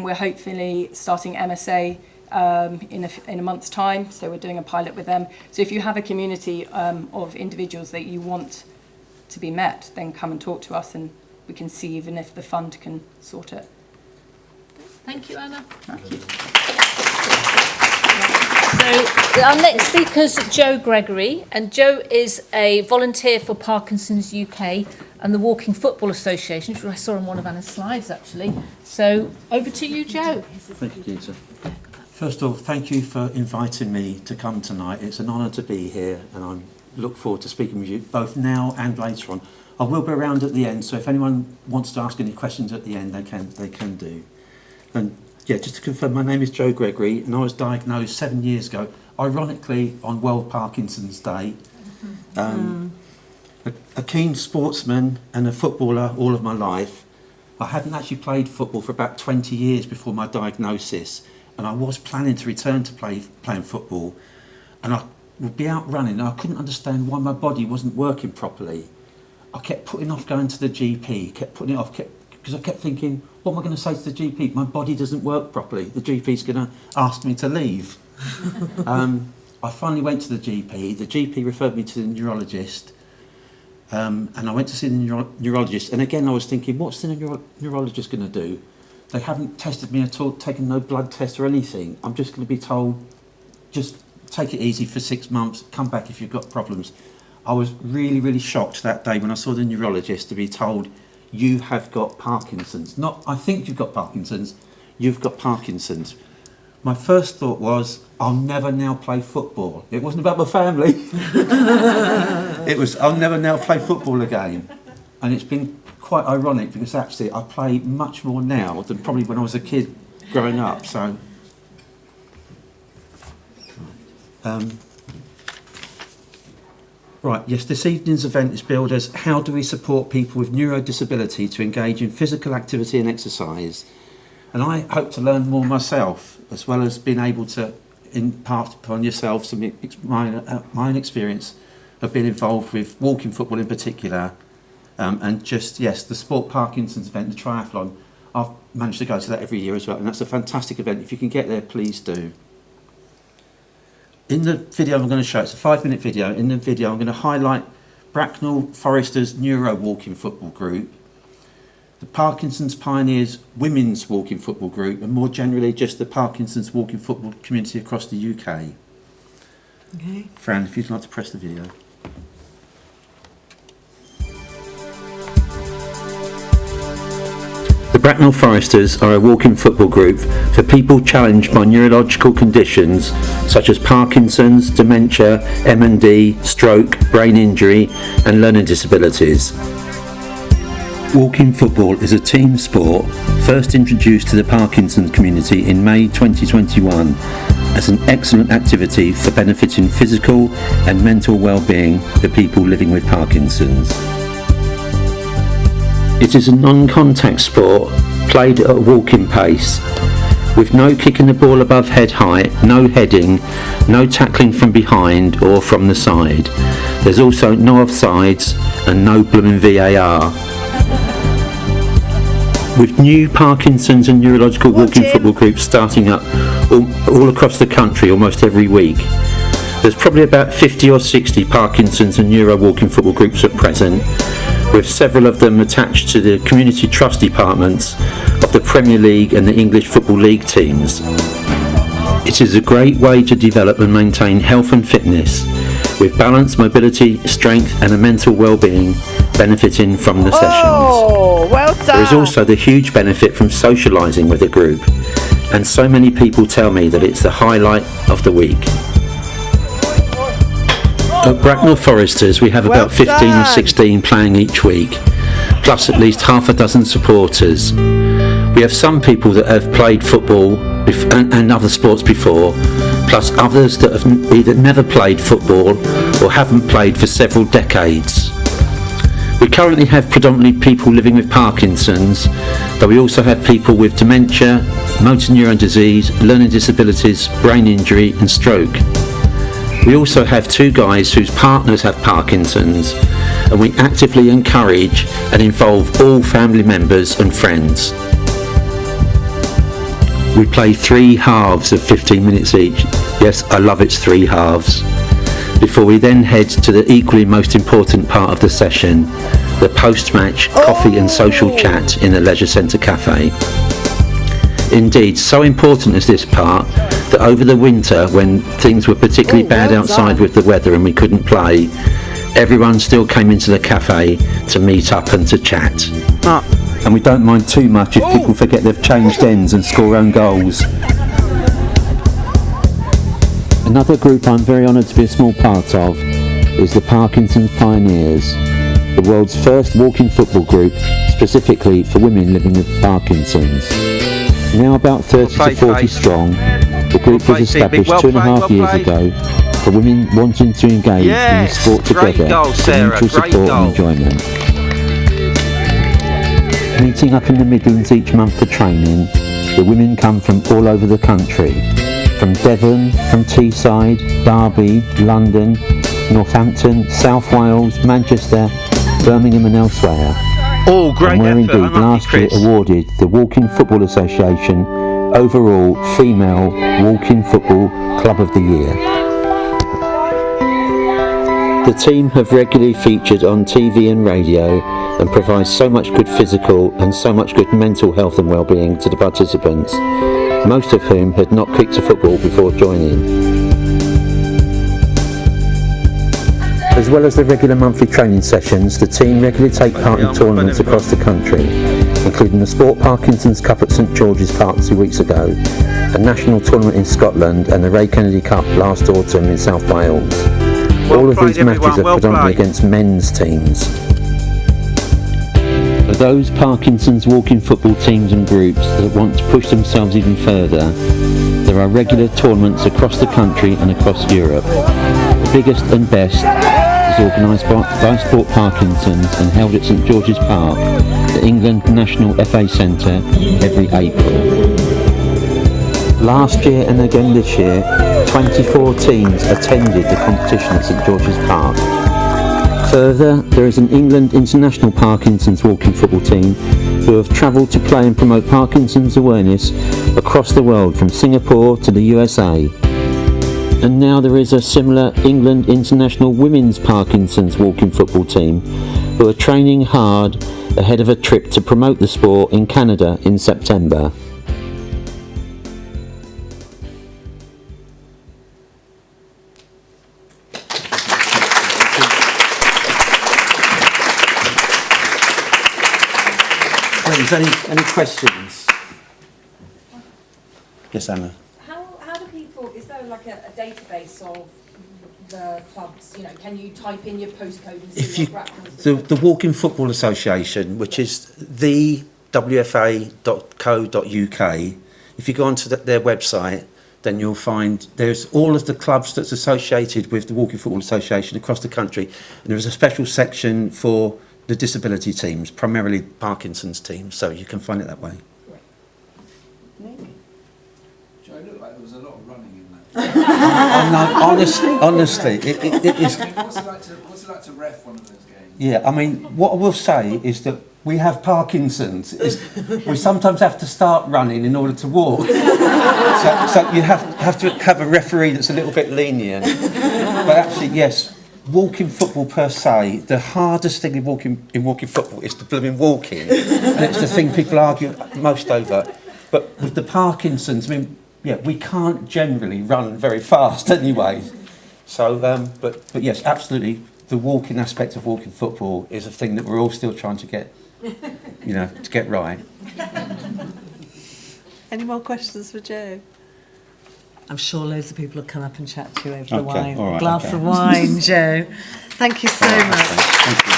We're hopefully starting MSA in a month's time, so we're doing a pilot with them. So if you have a community of individuals that you want to be met, then come and talk to us and we can see even if the fund can sort it. Thank you, Anna. Thank you. So our next speaker is Joe Gregory, and Joe is a volunteer for Parkinson's UK and the Walking Football Association, which I saw on one of Anna's slides actually. So over to you, Joe. Thank you, Gita. First of all, thank you for inviting me to come tonight. It's an honour to be here, and I look forward to speaking with you both now and later on. I will be around at the end, so if anyone wants to ask any questions at the end, they can do. And yeah, just to confirm, my name is Joe Gregory, and I was diagnosed 7 years ago, ironically on World Parkinson's Day. A keen sportsman and a footballer all of my life. I hadn't actually played football for about 20 years before my diagnosis, and I was planning to return to playing football, and I would be out running, and I couldn't understand why my body wasn't working properly. I kept putting off going to the GP, because I kept thinking, what am I going to say to the GP? My body doesn't work properly. The GP's going to ask me to leave. I finally went to the GP. The GP referred me to the neurologist, and I went to see the neurologist. And again, I was thinking, what's the neurologist going to do? They haven't tested me at all, taken no blood test or anything. I'm just going to be told, just take it easy for 6 months, come back if you've got problems. I was really, really shocked that day when I saw the neurologist to be told, you have got Parkinson's. Not, I think you've got Parkinson's, you've got Parkinson's. My first thought was, I'll never now play football. It wasn't about my family. It was, I'll never now play football again. And it's been quite ironic because actually I play much more now than probably when I was a kid growing up. So, right, yes, this evening's event is billed as how do we support people with neuro-disability to engage in physical activity and exercise. And I hope to learn more myself, as well as being able to impart upon yourself some my own experience of being involved with walking football in particular, and just, yes, the Sport Parkinson's event, the triathlon. I've managed to go to that every year as well, and that's a fantastic event. If you can get there, please do. In the video I'm going to show, it's a 5-minute video. In the video I'm going to highlight Bracknell Foresters Neuro Walking Football Group, the Parkinson's Pioneers Women's Walking Football Group, and more generally just the Parkinson's Walking Football community across the UK. Okay. Fran, if you'd like to press the video. The Bracknell Foresters are a walking football group for people challenged by neurological conditions such as Parkinson's, dementia, MND, stroke, brain injury and learning disabilities. Walking football is a team sport first introduced to the Parkinson's community in May 2021 as an excellent activity for benefiting physical and mental well-being for people living with Parkinson's. It is a non-contact sport played at a walking pace, with no kicking the ball above head height, no heading, no tackling from behind or from the side. There's also no offsides and no blooming VAR. With new Parkinson's and neurological walking football groups starting up all across the country almost every week, there's probably about 50 or 60 Parkinson's and neuro walking football groups at present, with several of them attached to the community trust departments of the Premier League and the English Football League teams. It is a great way to develop and maintain health and fitness, with balance, mobility, strength and a mental well-being benefiting from the sessions. Oh, well done. There is also the huge benefit from socialising with a group, and so many people tell me that it's the highlight of the week. At Bracknell Foresters we have about 15 or 16 playing each week, plus at least half a dozen supporters. We have some people that have played football and other sports before, plus others that have either never played football or haven't played for several decades. We currently have predominantly people living with Parkinson's, though we also have people with dementia, motor neuron disease, learning disabilities, brain injury and stroke. We also have 2 guys whose partners have Parkinson's, and we actively encourage and involve all family members and friends. We play 3 halves of 15 minutes each. Yes, I love its 3 halves. Before we then head to the equally most important part of the session, the post-match coffee and social chat in the Leisure Centre Cafe. Indeed, so important is this part that over the winter, when things were particularly bad outside with the weather and we couldn't play, everyone still came into the cafe to meet up and to chat. And we don't mind too much if people forget they've changed ends and score own goals. Another group I'm very honoured to be a small part of is the Parkinson's Pioneers, the world's first walking football group specifically for women living with Parkinson's. Now about 30 to 40 strong, the group was established 2.5 years ago for women wanting to engage in the sport together for mutual support and enjoyment. Meeting up in the Midlands each month for training, the women come from all over the country, from Devon, from Teesside, Derby, London, Northampton, South Wales, Manchester, Birmingham and elsewhere. Oh, great and were effort, indeed last year awarded the Walking Football Association overall Female Walking Football Club of the Year. The team have regularly featured on TV and radio and provide so much good physical and so much good mental health and well-being to the participants, most of whom had not kicked a football before joining. As well as the regular monthly training sessions, the team regularly take part in tournaments across the country, including the Sport Parkinson's Cup at St George's Park 2 weeks ago, a national tournament in Scotland and the Ray Kennedy Cup last autumn in South Wales. All of these matches are predominantly against men's teams. For those Parkinson's walking football teams and groups that want to push themselves even further, there are regular tournaments across the country and across Europe. The biggest and best is organised by Sport Parkinson's and held at St George's Park, the England National FA Centre, every April. Last year and again this year, 24 teams attended the competition at St George's Park. Further, there is an England International Parkinson's walking football team who have travelled to play and promote Parkinson's awareness across the world, from Singapore to the USA. And now there is a similar England International Women's Parkinson's walking football team who are training hard ahead of a trip to promote the sport in Canada in September. Any questions? Yes, Anna. How do people, is there like a database of the clubs, you know, can you type in your postcode and see what records? The Walking Football Association, which is the wfa.co.uk, if you go onto their website, then you'll find there's all of the clubs that's associated with the Walking Football Association across the country, and there is a special section for the disability teams, primarily Parkinson's teams, so you can find it that way. Joe, it looked like there was a lot of running in that. Honestly, it is. What's it like to ref one of those games? Yeah, I mean, what I will say is that we have Parkinson's. We sometimes have to start running in order to walk. So you have to have a referee that's a little bit lenient. But actually, yes, walking football per se, the hardest thing in walking football is the blooming walking. And it's the thing people argue most over. But with the Parkinson's, I mean, yeah, we can't generally run very fast anyway. So, but yes, absolutely, the walking aspect of walking football is a thing that we're all still trying to get, to get right. Any more questions for Joe? I'm sure loads of people will come up and chat to you over the wine. All right, Glass of wine, Joe. Thank you so much. Thank you.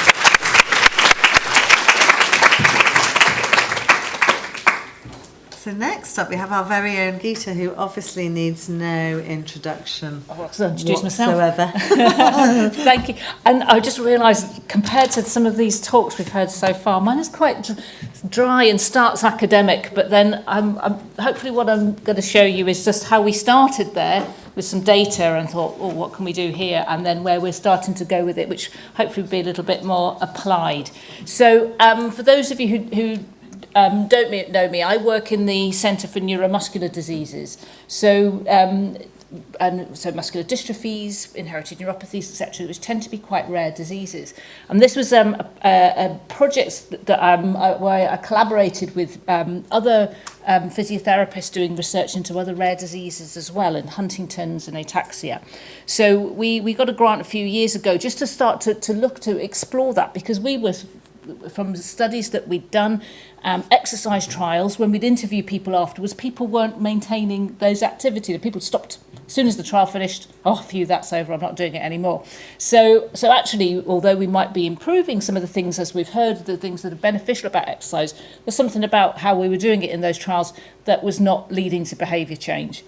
So next up we have our very own Gita, who obviously needs no introduction I'll introduce myself. whatsoever. Thank you. And I just realised, compared to some of these talks we've heard so far, mine is quite dry and starts academic, but then hopefully what I'm going to show you is just how we started there with some data and thought, oh, what can we do here? And then where we're starting to go with it, which hopefully will be a little bit more applied. So for those of you who don't know me, I work in the Centre for Neuromuscular Diseases. So muscular dystrophies, inherited neuropathies, etc., which tend to be quite rare diseases. And this was a project that where I collaborated with other physiotherapists doing research into other rare diseases as well, and Huntington's and ataxia. So we got a grant a few years ago just to start to look to explore that, because we were, from the studies that we'd done, exercise trials, when we'd interview people afterwards, people weren't maintaining those activities. People stopped as soon as the trial finished. Oh, phew, that's over, I'm not doing it anymore. So actually, although we might be improving some of the things, as we've heard, the things that are beneficial about exercise, there's something about how we were doing it in those trials that was not leading to behaviour change.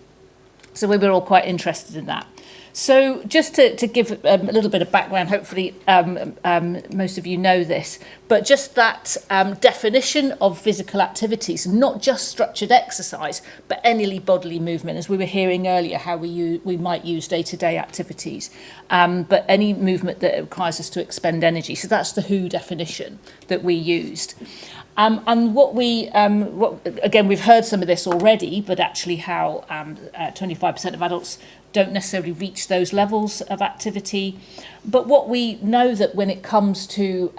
So we were all quite interested in that. So just to give a little bit of background, hopefully most of you know this, but just that definition of physical activities, not just structured exercise, but any bodily movement, as we were hearing earlier, how we might use day-to-day activities, but any movement that requires us to expend energy. So that's the WHO definition that we used. And again, we've heard some of this already, but actually how 25% of adults don't necessarily reach those levels of activity. But what we know that when it comes to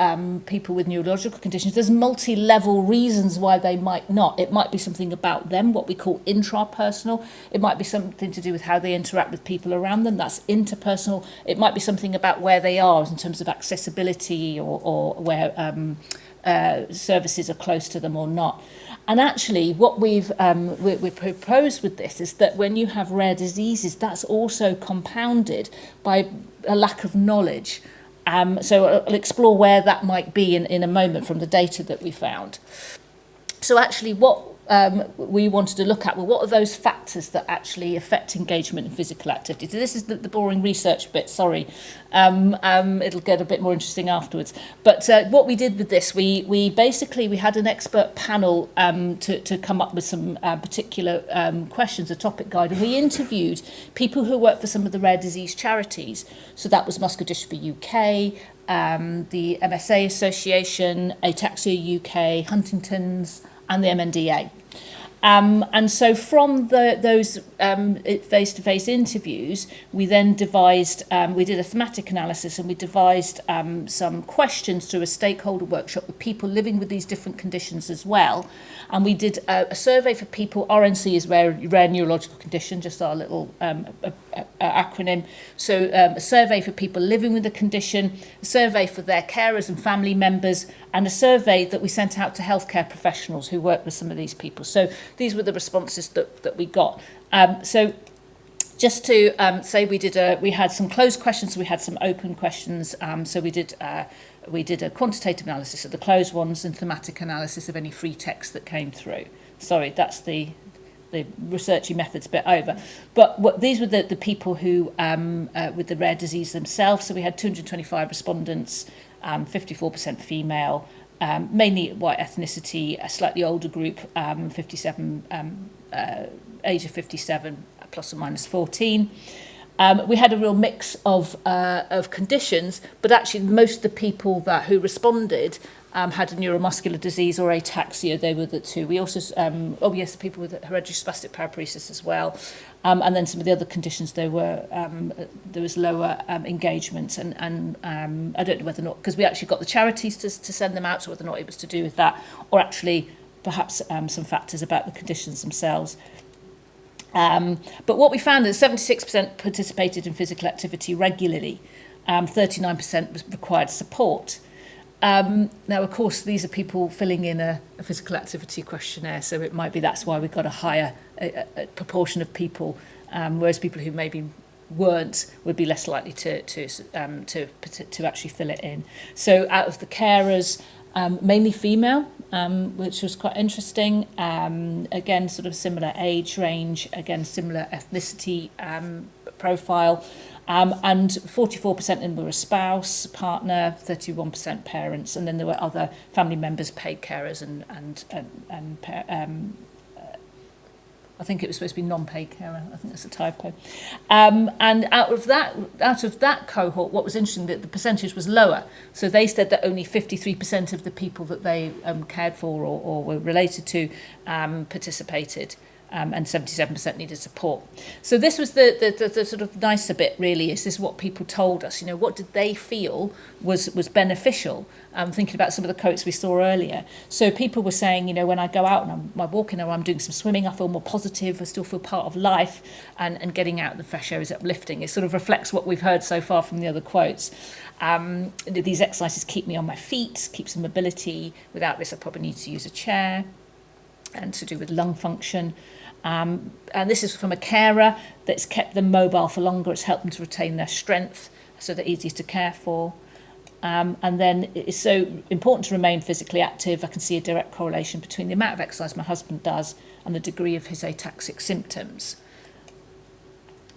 people with neurological conditions, there's multi-level reasons why they might not. It might be something about them, what we call intrapersonal. It might be something to do with how they interact with people around them. That's interpersonal. It might be something about where they are in terms of accessibility or where services are close to them or not. And actually, what we propose with this is that when you have rare diseases, that's also compounded by a lack of knowledge. So I'll explore where that might be in a moment from the data that we found. So actually, what we wanted to look at were what are those factors that actually affect engagement in physical activity. So this is the boring research bit, sorry. It'll get a bit more interesting afterwards. But what we did with this, we basically had an expert panel to come up with some particular questions, a topic guide, and we interviewed people who work for some of the rare disease charities. So that was Muscular Dystrophy UK, the MSA Association, Ataxia UK, Huntington's, and the MNDA. And so from those face-to-face interviews, we then devised, we did a thematic analysis, and we devised some questions through a stakeholder workshop with people living with these different conditions as well. And we did a survey for people. RNC is rare neurological condition, just our little acronym. So a survey for people living with the condition, a survey for their carers and family members, and a survey that we sent out to healthcare professionals who work with some of these people. So these were the responses that we got. So just to say, we had some closed questions, we had some open questions. So we did a quantitative analysis of the closed ones and thematic analysis of any free text that came through. Sorry, that's the researchy methods bit over. But these were the people who with the rare disease themselves. So we had 225 respondents, 54% female, mainly white ethnicity, a slightly older group, 57, age of 57, plus or minus 14. We had a real mix of conditions, but actually most of the people who responded had a neuromuscular disease or ataxia. They were the two. We also, people with hereditary spastic paraparesis as well. And then some of the other conditions, there was lower engagement. And I don't know whether or not, because we actually got the charities to send them out, so whether or not it was to do with that, or actually perhaps some factors about the conditions themselves. But what we found is 76% participated in physical activity regularly, 39% required support. Now, of course, these are people filling in a physical activity questionnaire, so it might be that's why we've got a higher proportion of people, whereas people who maybe weren't would be less likely to actually fill it in. So out of the carers, mainly female, which was quite interesting. Again, sort of similar age range, again, similar ethnicity profile. And 44% in were a spouse, partner, 31% parents, and then there were other family members, paid carers, and I think it was supposed to be non-paid carer. I think that's a typo. And out of that cohort, what was interesting, that the percentage was lower. So they said that only 53% of the people that they cared for or were related to participated. And 77% needed support. So this was the sort of nicer bit, really. Is this what people told us? What did they feel was beneficial? Thinking about some of the quotes we saw earlier. So people were saying, when I go out and I'm walking or I'm doing some swimming, I feel more positive. I still feel part of life, and getting out in the fresh air is uplifting. It sort of reflects what we've heard so far from the other quotes. These exercises keep me on my feet, keeps the mobility. Without this, I probably need to use a chair, and to do with lung function. And this is from a carer that's kept them mobile for longer. It's helped them to retain their strength, so they're easier to care for. And then it's so important to remain physically active. I can see a direct correlation between the amount of exercise my husband does and the degree of his ataxic symptoms.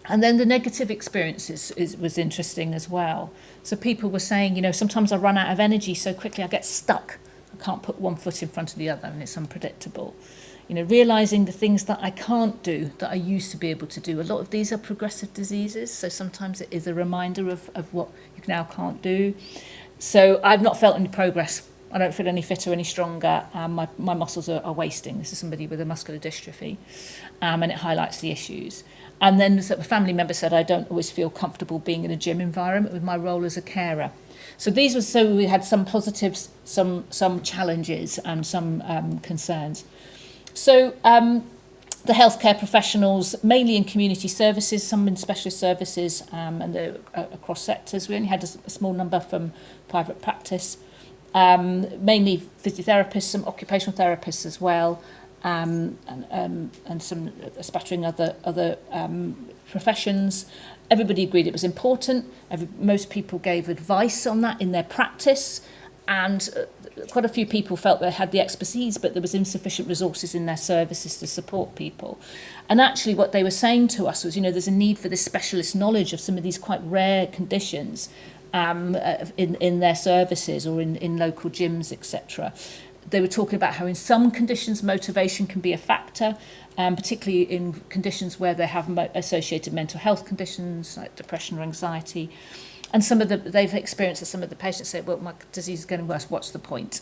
And then the negative experiences was interesting as well. So people were saying, sometimes I run out of energy so quickly I get stuck. I can't put one foot in front of the other, and it's unpredictable. Realising the things that I can't do that I used to be able to do. A lot of these are progressive diseases, so sometimes it is a reminder of what you now can't do. So I've not felt any progress. I don't feel any fitter, any stronger. My muscles are wasting. This is somebody with a muscular dystrophy, and it highlights the issues. And then a family member said, I don't always feel comfortable being in a gym environment with my role as a carer. So we had some positives, some challenges, and some concerns. So the healthcare professionals, mainly in community services, some in specialist services, and across sectors. We only had a small number from private practice. mainly physiotherapists, some occupational therapists as well, and some spattering other professions. Everybody agreed it was important. Most people gave advice on that in their practice, and quite a few people felt they had the expertise, but there was insufficient resources in their services to support people. And actually what they were saying to us was, there's a need for this specialist knowledge of some of these quite rare conditions in their services or in local gyms, etc. They were talking about how in some conditions motivation can be a factor, particularly in conditions where they have associated mental health conditions like depression or anxiety. And they've experienced that some of the patients say, well, my disease is getting worse, what's the point?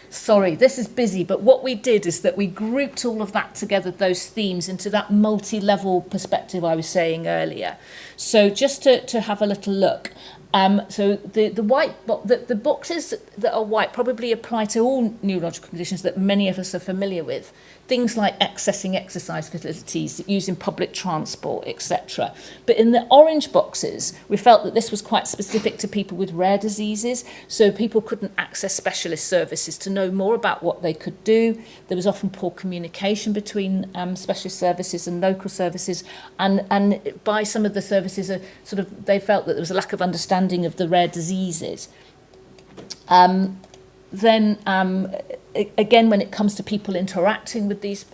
Sorry, this is busy, but what we did is that we grouped all of that together, those themes, into that multi-level perspective I was saying earlier. So just to have a little look. So the boxes that are white probably apply to all neurological conditions that many of us are familiar with. Things like accessing exercise facilities, using public transport, etc. But in the orange boxes, we felt that this was quite specific to people with rare diseases, so people couldn't access specialist services to know more about what they could do. There was often poor communication between specialist services and local services, and by some of the services, they felt that there was a lack of understanding of the rare diseases. Again, when it comes to people interacting with these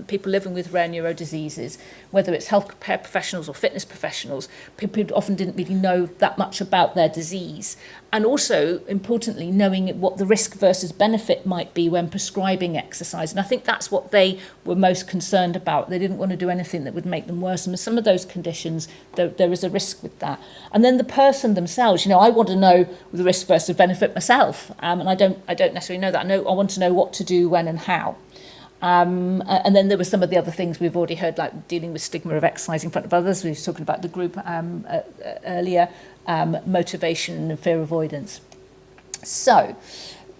people living with rare neurodiseases, whether it's healthcare professionals or fitness professionals, people often didn't really know that much about their disease. And also, importantly, knowing what the risk versus benefit might be when prescribing exercise. And I think that's what they were most concerned about. They didn't want to do anything that would make them worse. And with some of those conditions, there is a risk with that. And then the person themselves, I want to know the risk versus benefit myself. And I don't necessarily know that. I want to know what to do, when and how. And then there were some of the other things we've already heard, like dealing with stigma of exercise in front of others. We were talking about the group earlier, motivation and fear avoidance. So,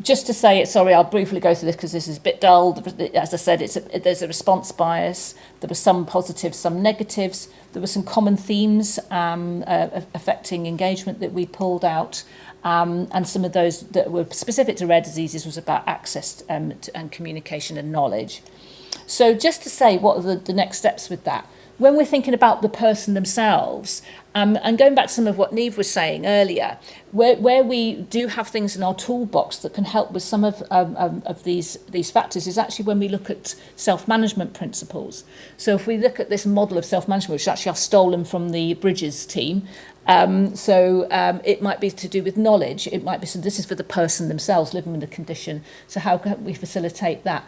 just to say it, sorry, I'll briefly go through this because this is a bit dull. As I said, there's a response bias. There were some positives, some negatives. There were some common themes affecting engagement that we pulled out. And some of those that were specific to rare diseases was about access and communication and knowledge. So just to say, what are the next steps with that? When we're thinking about the person themselves, and going back to some of what Niamh was saying earlier, where we do have things in our toolbox that can help with some of these factors is actually when we look at self-management principles. So if we look at this model of self-management, which actually I've stolen from the Bridges team, it might be to do with knowledge. It might be, so this is for the person themselves living with a condition. So how can we facilitate that?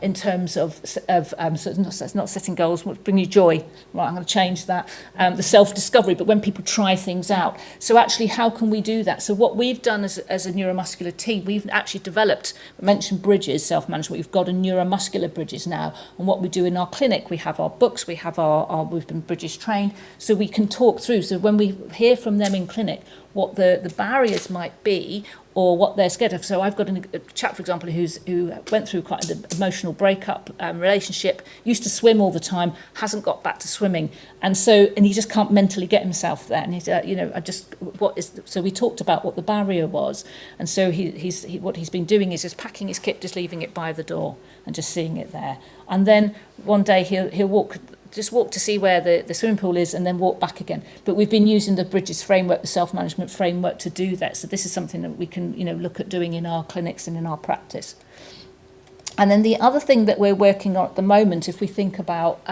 In terms of so it's not setting goals, what bring you joy. Right, I'm going to change that. The self-discovery, but when people try things out. So actually, how can we do that? So what we've done as a neuromuscular team, we've actually developed, I mentioned Bridges, self-management, we've got a neuromuscular Bridges now. And what we do in our clinic, we have our books, we have we've been Bridges trained, so we can talk through. So when we hear from them in clinic, what the barriers might be, or what they're scared of. So I've got a chap, for example, who went through quite an emotional breakup relationship, used to swim all the time, hasn't got back to swimming, and he just can't mentally get himself there. And he's, so we talked about what the barrier was, and so what he's been doing is just packing his kit, just leaving it by the door, and just seeing it there. And then one day he'll walk to see where the swimming pool is and then walk back again. But we've been using the Bridges framework, the self-management framework, to do that. So this is something that we can, look at doing in our clinics and in our practice. And then the other thing that we're working on at the moment, if we think about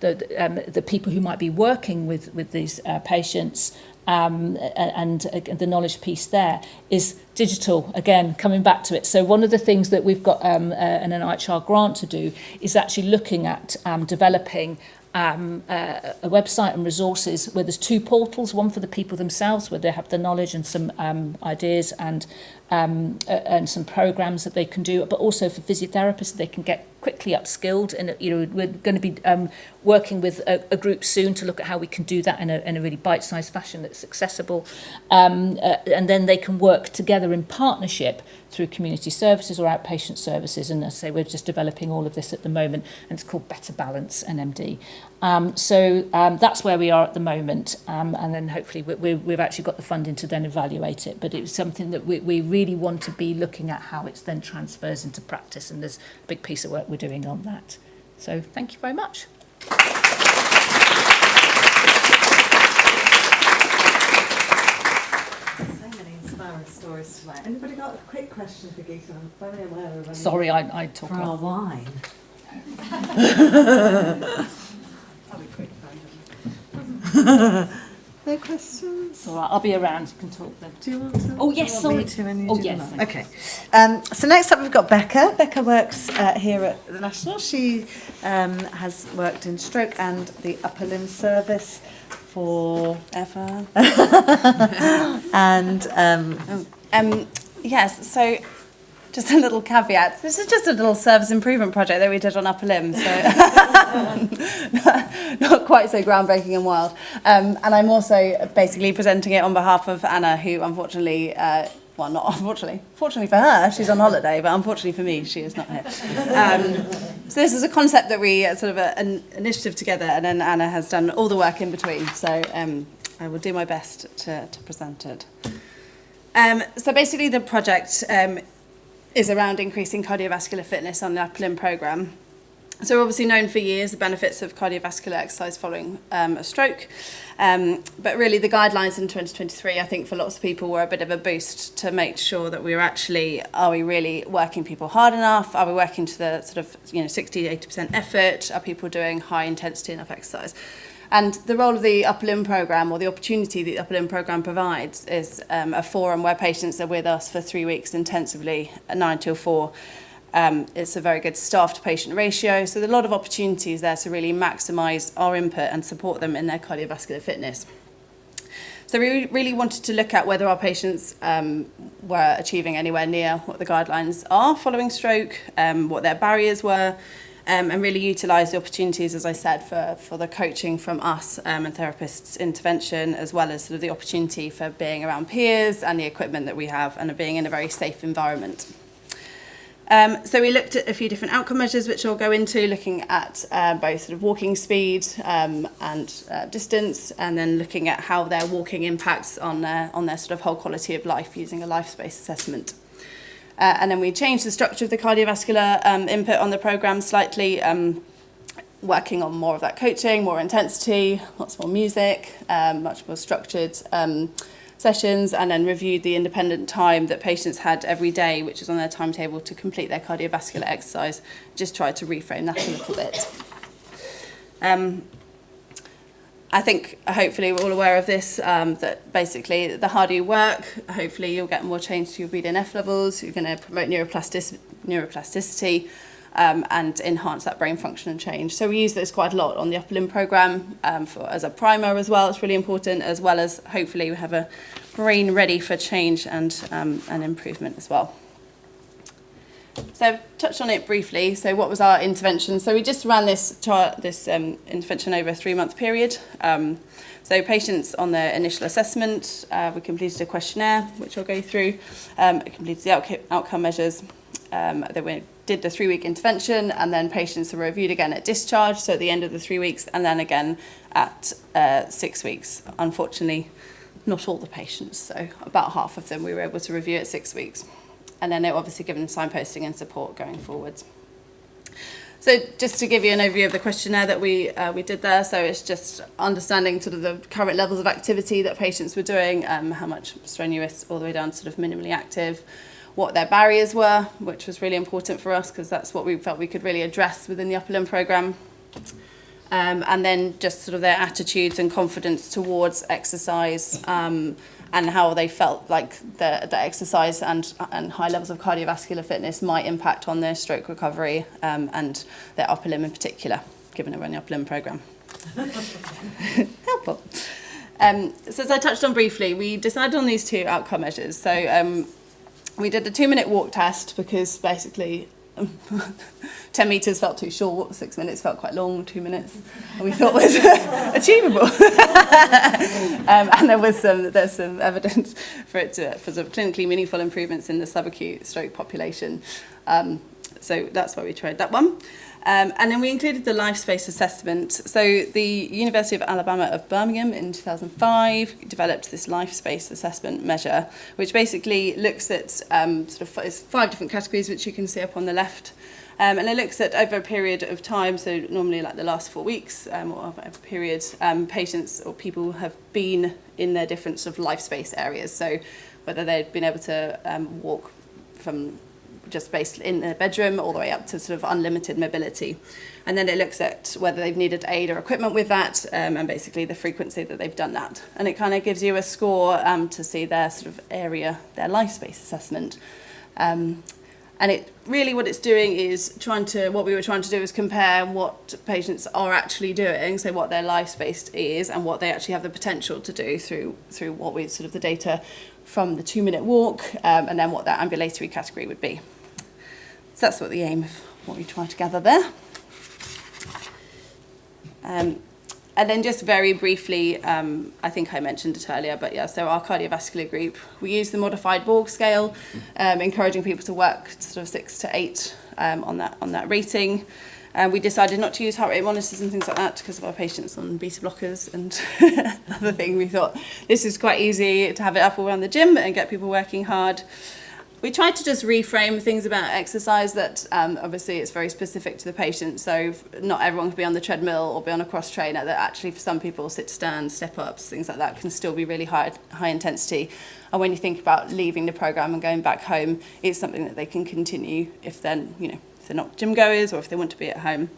the people who might be working with these patients, and the knowledge piece there is digital, again, coming back to it. So one of the things that we've got an NHR grant to do is actually looking at developing a website and resources where there's two portals, one for the people themselves where they have the knowledge and some ideas and some programs that they can do, but also for physiotherapists they can get quickly upskilled. And we're going to be working with a group soon to look at how we can do that in a really bite-sized fashion that's accessible, and then they can work together in partnership through community services or outpatient services. And as I say, we're just developing all of this at the moment, and it's called Better Balance NMD. So that's where we are at the moment, and then hopefully we've actually got the funding to then evaluate it. But it's something that we really want to be looking at how it then transfers into practice, and there's a big piece of work we're doing on that. So thank you very much. Stories tonight. Anybody got a quick question for Gita? I'm very aware of. Sorry, I talk for our about wine. I'll be quick. No questions? all right. I'll be around. You can talk then. Do you want to? Oh yes, do you want sorry. me to, Oh do you yes. not? Okay. So next up we've got Becca. Becca works here at the National. She has worked in stroke and the upper limb service forever. And yes, so just a little caveat. This is just a little service improvement project that we did on upper limb, so not quite so groundbreaking and wild. And I'm also basically presenting it on behalf of Anna, who unfortunately, well, not unfortunately, fortunately for her, she's on holiday, but unfortunately for me, she is not here. So this is a concept that we sort of an initiative together, and then Anna has done all the work in between. So I will do my best to present it. So basically the project is around increasing cardiovascular fitness on the upper limb programme. So we're obviously known for years the benefits of cardiovascular exercise following a stroke, but really the guidelines in 2023, I think for lots of people were a bit of a boost to make sure that we were actually, are we really working people hard enough? Are we working to the sort of 60 to 80% effort? Are people doing high intensity enough exercise? And the role of the upper limb programme, or the opportunity the upper limb programme provides, is a forum where patients are with us for 3 weeks intensively, 9 till 4. It's a very good staff to patient ratio, so there's a lot of opportunities there to really maximise our input and support them in their cardiovascular fitness. So we really wanted to look at whether our patients were achieving anywhere near what the guidelines are following stroke, what their barriers were, and really utilise the opportunities, as I said, for the coaching from us and therapists' intervention, as well as sort of the opportunity for being around peers and the equipment that we have and being in a very safe environment. So we looked at a few different outcome measures, which I'll go into, looking at both sort of walking speed and distance, and then looking at how their walking impacts on their sort of whole quality of life using a life space assessment. And then we changed the structure of the cardiovascular input on the programme slightly, working on more of that coaching, more intensity, lots more music, much more structured sessions, and then reviewed the independent time that patients had every day, which is on their timetable to complete their cardiovascular exercise. Just tried to reframe that a little bit. I think hopefully we're all aware of this, that basically the harder you work, hopefully you'll get more change to your BDNF levels, you're going to promote neuroplasticity and enhance that brain function and change. So we use this quite a lot on the upper limb programme as a primer as well. It's really important, as well as hopefully we have a brain ready for change and improvement as well. So I've touched on it briefly. So what was our intervention? So we just ran this intervention over a 3-month period. So patients on their initial assessment, we completed a questionnaire, which I'll go through, completed the outcome measures. Then we did the 3-week intervention, and then patients are reviewed again at discharge, so at the end of the 3 weeks, and then again at 6 weeks. Unfortunately, not all the patients, so about half of them we were able to review at 6 weeks. And then they're obviously given signposting and support going forwards. So just to give you an overview of the questionnaire that we did there, so it's just understanding sort of the current levels of activity that patients were doing, how much strenuous all the way down to sort of minimally active, what their barriers were, which was really important for us because that's what we felt we could really address within the upper limb programme. And then just sort of their attitudes and confidence towards exercise, and how they felt like the exercise and high levels of cardiovascular fitness might impact on their stroke recovery and their upper limb in particular, given we're in the upper limb programme. Helpful. So as I touched on briefly, we decided on these 2 outcome measures. So we did a 2-minute walk test because basically 10 metres felt too short, 6 minutes felt quite long, 2 minutes, and we thought was achievable. And there's some evidence for sort of clinically meaningful improvements in the subacute stroke population. So that's why we tried that one. And then we included the life space assessment. So the University of Alabama of Birmingham in 2005 developed this life space assessment measure, which basically looks at it's 5 different categories, which you can see up on the left. And it looks at over a period of time, so normally like the last 4 weeks or over a period, patients or people have been in their different sort of life space areas. So whether they've been able to walk from just based in their bedroom all the way up to sort of unlimited mobility. And then it looks at whether they've needed aid or equipment with that, and basically the frequency that they've done that. And it kind of gives you a score to see their sort of area, their life space assessment. And it really what it's doing is what we were trying to do is compare what patients are actually doing, so what their life space is and what they actually have the potential to do through what we sort of the data from the 2-minute walk, and then what that ambulatory category would be. So that's what the aim of what we try to gather there. And then just very briefly, I think I mentioned it earlier, but yeah, so our cardiovascular group, we use the modified Borg scale, encouraging people to work sort of 6 to 8 on that rating. We decided not to use heart rate monitors and things like that because of our patients on beta blockers and other thing. We thought this is quite easy to have it up around the gym and get people working hard. We tried to just reframe things about exercise that obviously it's very specific to the patient, so not everyone can be on the treadmill or be on a cross trainer, that actually for some people sit to stand, step ups, things like that can still be really high intensity. And when you think about leaving the programme and going back home, it's something that they can continue if they're not gym goers or if they want to be at home.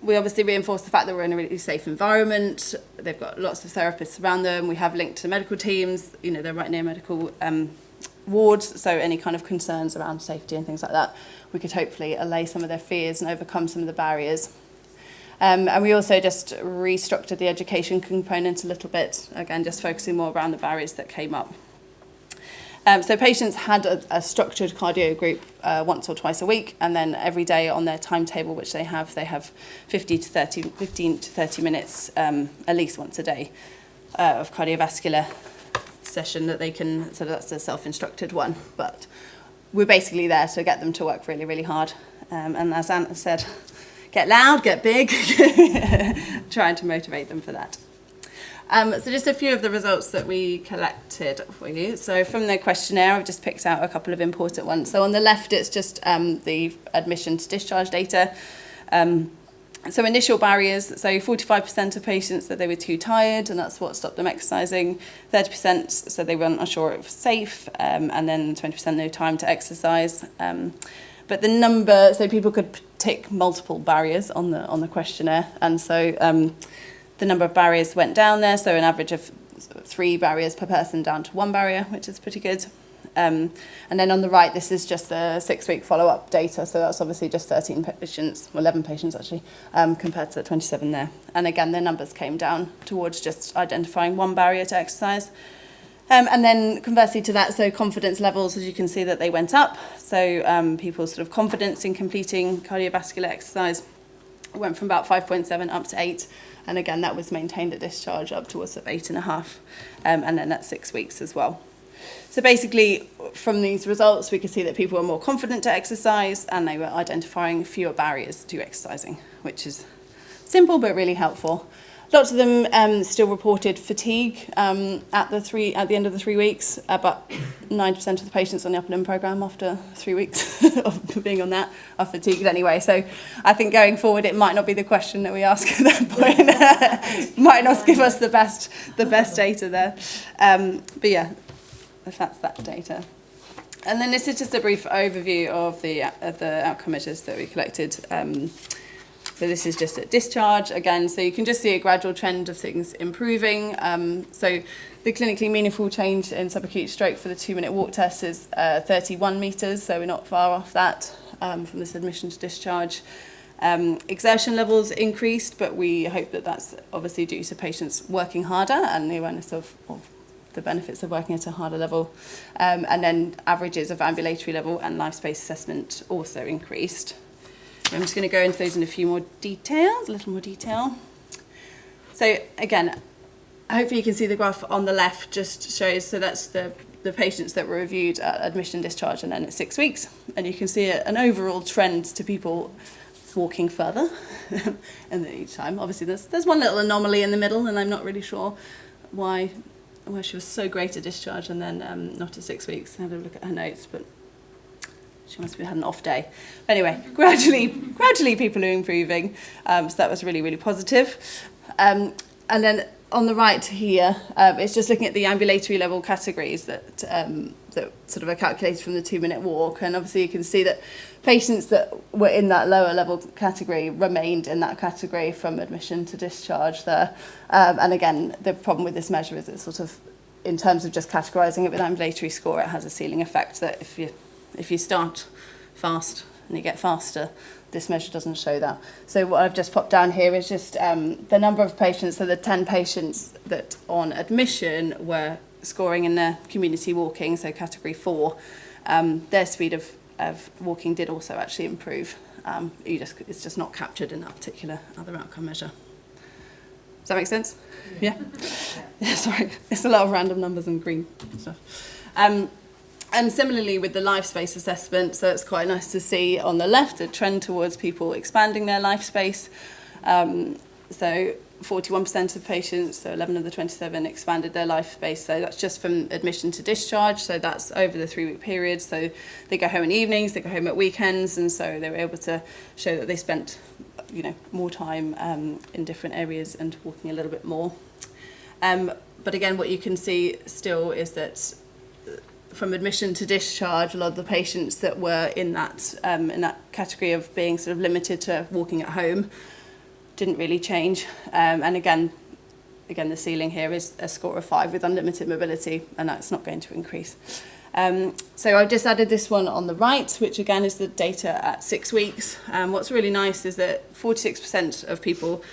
We obviously reinforce the fact that we're in a really safe environment. They've got lots of therapists around them. We have linked to medical teams. They're right near medical wards, so any kind of concerns around safety and things like that, we could hopefully allay some of their fears and overcome some of the barriers. And we also just restructured the education component a little bit, again, just focusing more around the barriers that came up. So patients had a structured cardio group once or twice a week, and then every day on their timetable, which they have 15 to 30 minutes at least once a day of cardiovascular session that they can, so that's a self-instructed one, but we're basically there to get them to work really, really hard. And as Anna said, get loud, get big, trying to motivate them for that. So just a few of the results that we collected for you. So from the questionnaire, I've just picked out a couple of important ones. So on the left, it's just the admission to discharge data. So initial barriers, so 45% of patients said they were too tired, and that's what stopped them exercising. 30% said they weren't sure it was safe, and then 20% no time to exercise. But the number, so people could tick multiple barriers on the questionnaire, and so the number of barriers went down there, so an average of 3 barriers per person down to 1 barrier, which is pretty good. And then on the right, this is just the 6-week follow-up data, so that's obviously just 13 patients, well, 11 patients actually, compared to the 27 there. And again, their numbers came down towards just identifying 1 barrier to exercise. And then conversely to that, so confidence levels, as you can see that they went up. So people's sort of confidence in completing cardiovascular exercise went from about 5.7 up to 8. And again, that was maintained at discharge up towards 8.5, and then at 6 weeks as well. So basically, from these results, we could see that people were more confident to exercise and they were identifying fewer barriers to exercising, which is simple but really helpful. Lots of them still reported fatigue at the end of the 3 weeks, but 90% of the patients on the upper limb programme after 3 weeks of being on that are fatigued anyway. So I think going forward, it might not be the question that we ask at that point. Might not give us the best data there. But yeah, that's that data. And then this is just a brief overview of the outcome measures that we collected. So this is just at discharge again, so you can just see a gradual trend of things improving. So the clinically meaningful change in subacute stroke for the 2-minute walk test is 31 metres, so we're not far off that from this admission to discharge. Exertion levels increased, but we hope that that's obviously due to patients working harder and the awareness of the benefits of working at a harder level. And then averages of ambulatory level and life space assessment also increased. I'm just going to go into those in a few more details, a little more detail. So again, hopefully you can see the graph on the left just shows, so that's the patients that were reviewed at admission, discharge, and then at 6 weeks. And you can see an overall trend to people walking further and each time. Obviously there's one little anomaly in the middle, and I'm not really sure why she was so great at discharge and then not at 6 weeks. I had a look at her notes, but she must have had an off day. But anyway, gradually people are improving. So that was really, really positive. And then on the right here, it's just looking at the ambulatory level categories that sort of are calculated from the 2-minute walk. And obviously you can see that patients that were in that lower level category remained in that category from admission to discharge there. And again, the problem with this measure is it's sort of, in terms of just categorising it with ambulatory score, it has a ceiling effect that if you start fast and you get faster, this measure doesn't show that. So what I've just popped down here is just the number of patients, so the 10 patients that on admission were scoring in their community walking, so category 4, their speed of walking did also actually improve. It's just not captured in that particular other outcome measure. Does that make sense? Yeah? Yeah, sorry, it's a lot of random numbers and green stuff. And similarly with the life space assessment, so it's quite nice to see on the left a trend towards people expanding their life space. So 41% of patients, so 11 of the 27, expanded their life space. So that's just from admission to discharge. So that's over the 3-week period. So they go home in evenings, they go home at weekends, and so they were able to show that they spent, more time in different areas and walking a little bit more. But again, what you can see still is that from admission to discharge, a lot of the patients that were in that category of being sort of limited to walking at home didn't really change. And again, the ceiling here is a score of 5 with unlimited mobility, and that's not going to increase. So I've just added this one on the right, which again is the data at 6 weeks. What's really nice is that 46% of people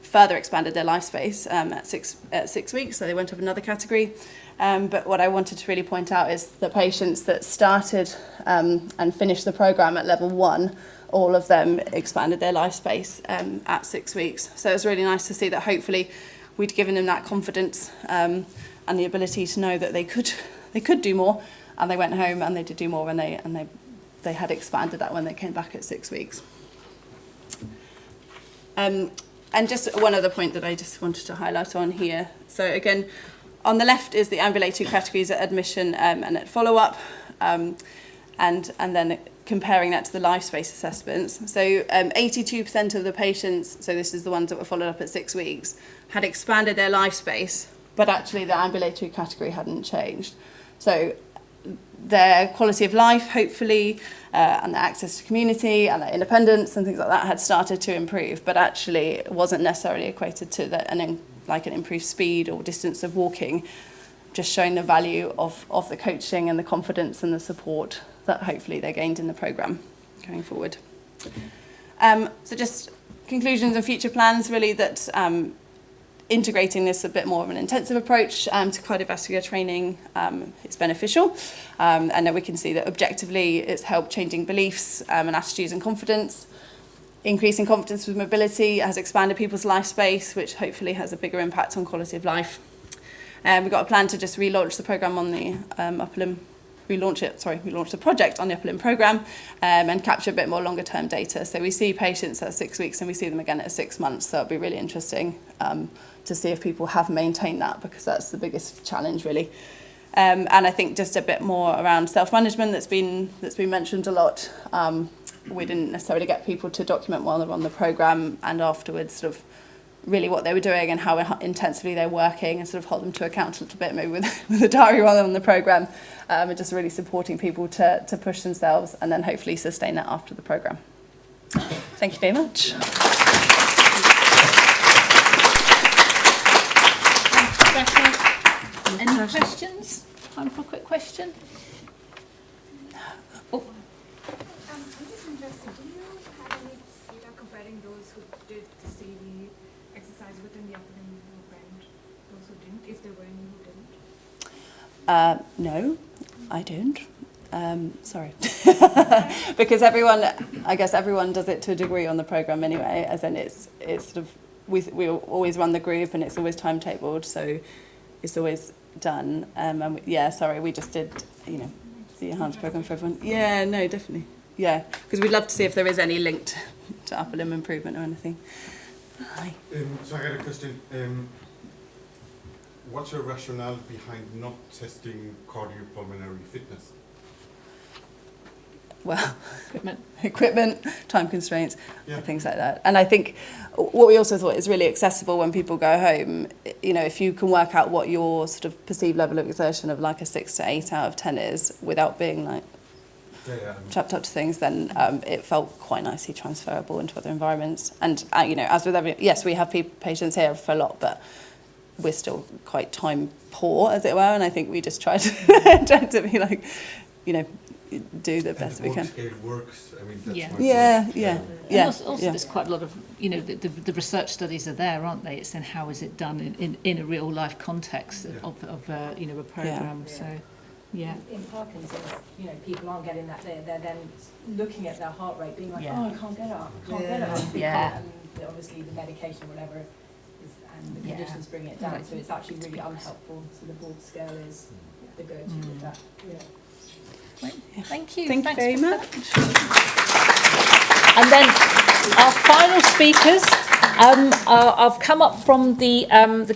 further expanded their life space at 6 weeks, so they went up another category. But what I wanted to really point out is the patients that started and finished the programme at level 1, all of them expanded their life space at 6 weeks. So it was really nice to see that hopefully we'd given them that confidence and the ability to know that they could do more, and they went home and they did do more, and they had expanded that when they came back at 6 weeks. And just one other point that I just wanted to highlight on here. So again, on the left is the ambulatory categories at admission and at follow-up, and then comparing that to the life space assessments. So 82% of the patients, so this is the ones that were followed up at 6 weeks, had expanded their life space, but actually the ambulatory category hadn't changed. So their quality of life, hopefully, and their access to community and their independence and things like that had started to improve, but actually it wasn't necessarily equated to an improved speed or distance of walking, just showing the value of the coaching and the confidence and the support that hopefully they gained in the programme going forward. So just conclusions and future plans, really, that integrating this a bit more of an intensive approach to cardiovascular training is beneficial, and then we can see that objectively it's helped changing beliefs and attitudes and confidence. Increasing confidence with mobility has expanded people's life space, which hopefully has a bigger impact on quality of life. We've got a plan to just relaunch the programme on the upper limb. Relaunch the project on the upper limb programme and capture a bit more longer term data. So we see patients at 6 weeks and we see them again at 6 months. So it'll be really interesting to see if people have maintained that, because that's the biggest challenge, really. And I think just a bit more around self-management that's been mentioned a lot. We didn't necessarily get people to document while they're on the programme and afterwards sort of really what they were doing and how intensively they're working, and sort of hold them to account a little bit, maybe with a diary while they're on the programme, and just really supporting people to push themselves and then hopefully sustain that after the programme. Thank you very much. Becca, any questions? Time for a quick question? Oh. I'm just interested, do you have any data comparing those who did the exercise within the upper limb movement, those who didn't, if there were any who didn't? No, I don't. Sorry. Because I guess everyone does it to a degree on the programme anyway, as in it's sort of, we always run the group and it's always timetabled, so it's always done. We just did, the enhanced programme for everyone. Yeah, no, definitely. Yeah, because we'd love to see if there is any linked to upper limb improvement or anything. Hi. So I got a question. What's your rationale behind not testing cardiopulmonary fitness? Well, equipment, time constraints, things like that. And I think what we also thought is really accessible when people go home, if you can work out what your sort of perceived level of exertion of like a 6 to 8 out of 10 is without being like trapped up to things, then it felt quite nicely transferable into other environments. And, as with every, yes, we have patients here for a lot, but we're still quite time poor, as it were. And I think we just tried to be like, do the best we can. Scale works. I mean, that's Also, there's quite a lot of, the research studies are there, aren't they? It's then how is it done in a real life context of a program. So, yeah. In Parkinson's, people aren't getting that. They're then looking at their heart rate, being like, oh, I can't get up, I can't get up. And obviously the medication or whatever and the conditions bring it down. So it's actually really unhelpful. So the broad scale is the go-to with that. Thank you. Thank you very much. And then our final speakers I've come up from the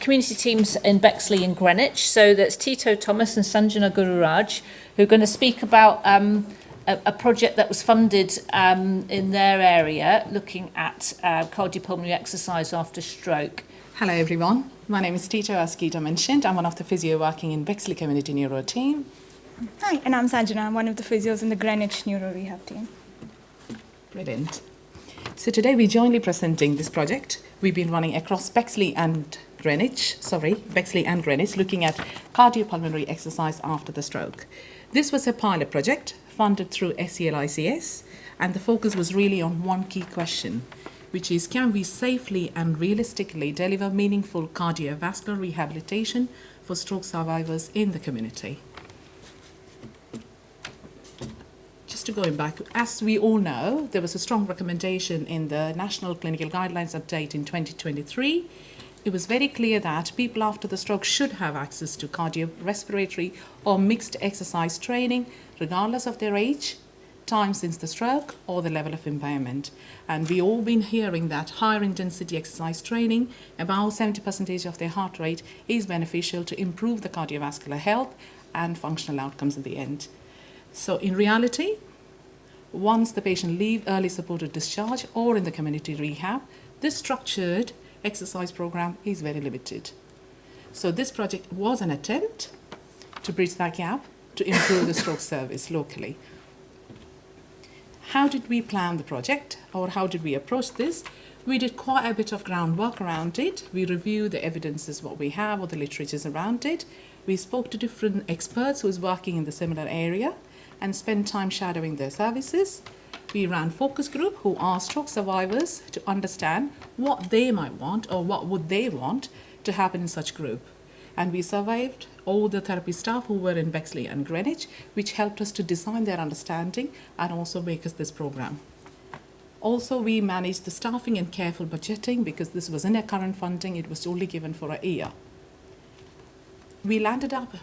community teams in Bexley and Greenwich. So that's Tito Thomas and Sanjana Gruraj, who are going to speak about a project that was funded in their area looking at cardiopulmonary exercise after stroke. Hello everyone, my name is Tito, as Gita mentioned. I'm one of the physio working in Bexley Community Neuro team. Hi, and I'm Sanjana. I'm one of the physios in the Greenwich Neuro Rehab team. Brilliant. So today we're jointly presenting this project. We've been running across Bexley and Greenwich, looking at cardiopulmonary exercise after the stroke. This was a pilot project funded through SELICS, and the focus was really on one key question, which is, can we safely and realistically deliver meaningful cardiovascular rehabilitation for stroke survivors in the community? Just to going back, as we all know, there was a strong recommendation in the National Clinical Guidelines update in 2023. It was very clear that people after the stroke should have access to cardiorespiratory or mixed exercise training, regardless of their age, time since the stroke, or the level of impairment. And we've all been hearing that higher intensity exercise training, about 70% of their heart rate, is beneficial to improve the cardiovascular health and functional outcomes at the end. So in reality, once the patient leaves early supported discharge or in the community rehab, this structured exercise program is very limited. So this project was an attempt to bridge that gap to improve the stroke service locally. How did we plan the project, or how did we approach this? We did quite a bit of groundwork around it. We reviewed the evidences, what we have, or the literatures around it. We spoke to different experts who was working in the similar area and spent time shadowing their services. We ran focus group who asked stroke survivors to understand what they might want or what would they want to happen in such group. And we surveyed all the therapy staff who were in Bexley and Greenwich, which helped us to design their understanding and also make us this program. Also, we managed the staffing and careful budgeting because this was in our current funding, it was only given for a year. We landed up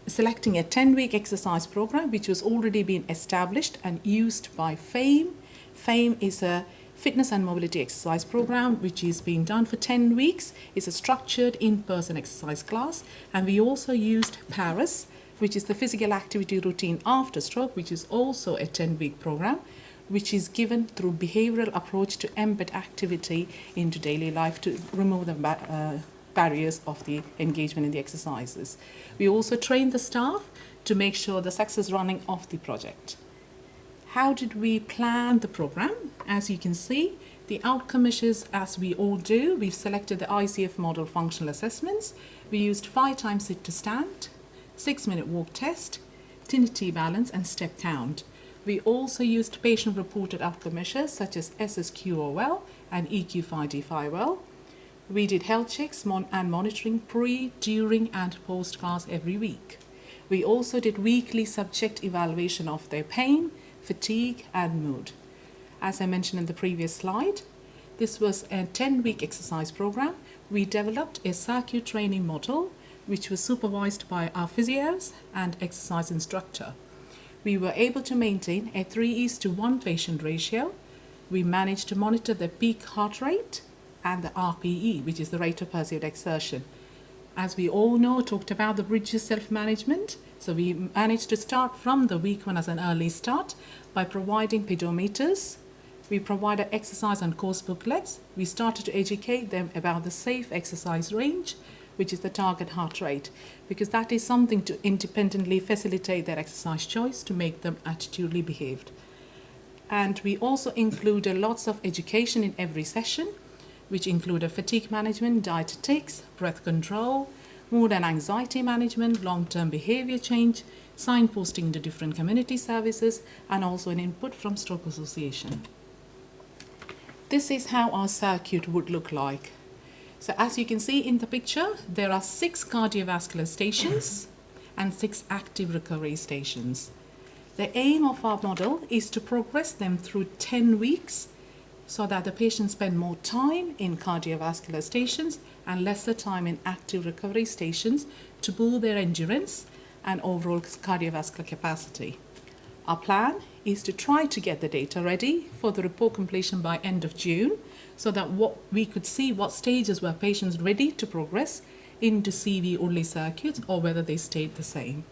selecting a 10-week exercise program which was already being established and used by FAME. FAME is a fitness and mobility exercise program which is being done for 10 weeks. It's a structured in-person exercise class, and we also used PARIS, which is the physical activity routine after stroke, which is also a 10-week program which is given through behavioural approach to embed activity into daily life to remove the barriers of the engagement in the exercises. We also trained the staff to make sure the success running of the project. How did we plan the program? As you can see, the outcome measures, as we all do, we've selected the ICF model functional assessments. We used 5 times sit to stand, 6-minute walk test, TINIT balance and step count. We also used patient-reported outcome measures such as SSQOL and EQ5D5L. We did health checks and monitoring pre, during and post class every week. We also did weekly subject evaluation of their pain, fatigue and mood. As I mentioned in the previous slide, this was a 10-week exercise program. We developed a circuit training model which was supervised by our physios and exercise instructor. We were able to maintain a 3:1 patient ratio. We managed to monitor the peak heart rate and the RPE, which is the rate of perceived exertion. As we all know, talked about the bridges self-management. So we managed to start from the week 1 as an early start by providing pedometers. We provided exercise and course booklets. We started to educate them about the safe exercise range, which is the target heart rate, because that is something to independently facilitate their exercise choice to make them attitudinally behaved. And we also included lots of education in every session, which included fatigue management, dietetics, breath control, mood and anxiety management, long-term behaviour change, signposting to different community services, and also an input from Stroke Association. This is how our circuit would look like. So as you can see in the picture, there are 6 cardiovascular stations and 6 active recovery stations. The aim of our model is to progress them through 10 weeks so that the patients spend more time in cardiovascular stations and lesser time in active recovery stations to boost their endurance and overall cardiovascular capacity. Our plan is to try to get the data ready for the report completion by end of June so that we could see what stages were patients ready to progress into CV-only circuits or whether they stayed the same.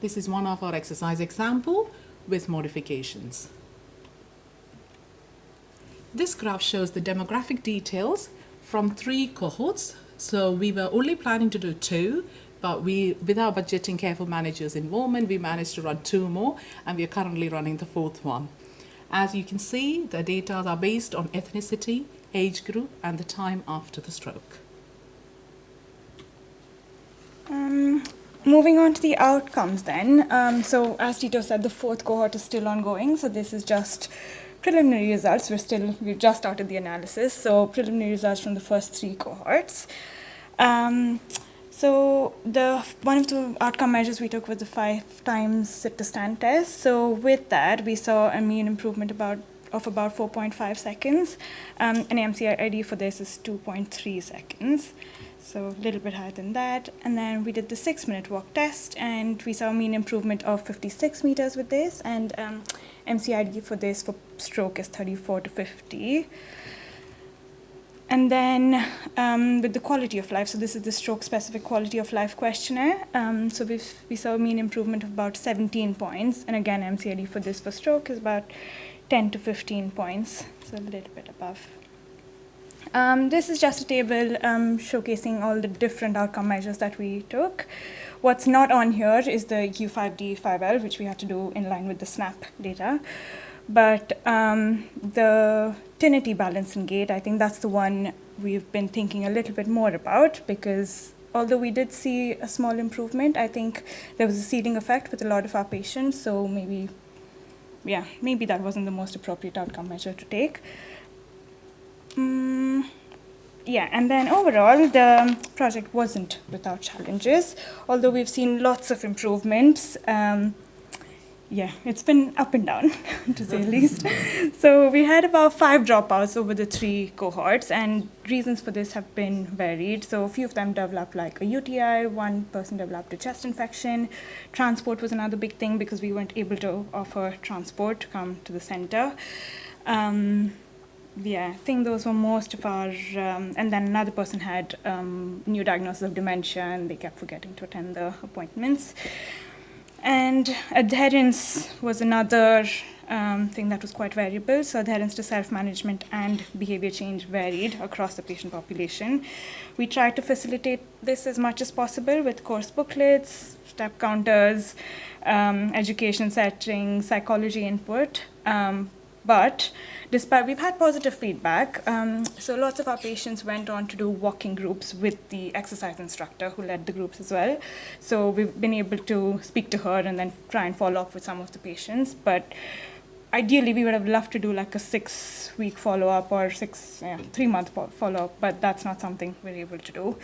This is one of our exercise example with modifications. This graph shows the demographic details from 3 cohorts. So we were only planning to do 2, but with our budgeting careful managers involvement, we managed to run 2 more, and we are currently running the 4th one. As you can see, the data are based on ethnicity, age group, and the time after the stroke. Moving on to the outcomes then. So as Tito said, the 4th cohort is still ongoing. So this is just preliminary results. We've just started the analysis. So preliminary results from the first 3 cohorts. So one of the outcome measures we took was the 5 times sit-to-stand test. So with that, we saw a mean improvement of about 4.5 seconds. An MCID for this is 2.3 seconds. So a little bit higher than that. And then we did the 6-minute walk test, and we saw a mean improvement of 56 meters with this. And MCID for this for stroke is 34 to 50. And then with the quality of life, so this is the stroke-specific quality of life questionnaire. So we saw a mean improvement of about 17 points. And again, MCID for this for stroke is about 10 to 15 points, so a little bit above. This is just a table showcasing all the different outcome measures that we took. What's not on here is the U5D5L, which we had to do in line with the SNAP data. But the tinity balance and gait, I think that's the one we've been thinking a little bit more about, because although we did see a small improvement, I think there was a ceiling effect with a lot of our patients, so maybe that wasn't the most appropriate outcome measure to take. And then overall, the project wasn't without challenges, although we've seen lots of improvements. It's been up and down, to say the least. So we had about 5 dropouts over the 3 cohorts, and reasons for this have been varied. So a few of them developed like a UTI, one person developed a chest infection. Transport was another big thing because we weren't able to offer transport to come to the center. I think those were most of our, and then another person had new diagnosis of dementia, and they kept forgetting to attend the appointments. And adherence was another thing that was quite variable. So adherence to self-management and behavior change varied across the patient population. We tried to facilitate this as much as possible with course booklets, step counters, education settings, psychology input. But despite, we've had positive feedback. So lots of our patients went on to do walking groups with the exercise instructor who led the groups as well. So we've been able to speak to her and then try and follow up with some of the patients. But ideally, we would have loved to do like a 6-week follow-up or 3-month follow-up, but that's not something we're able to do.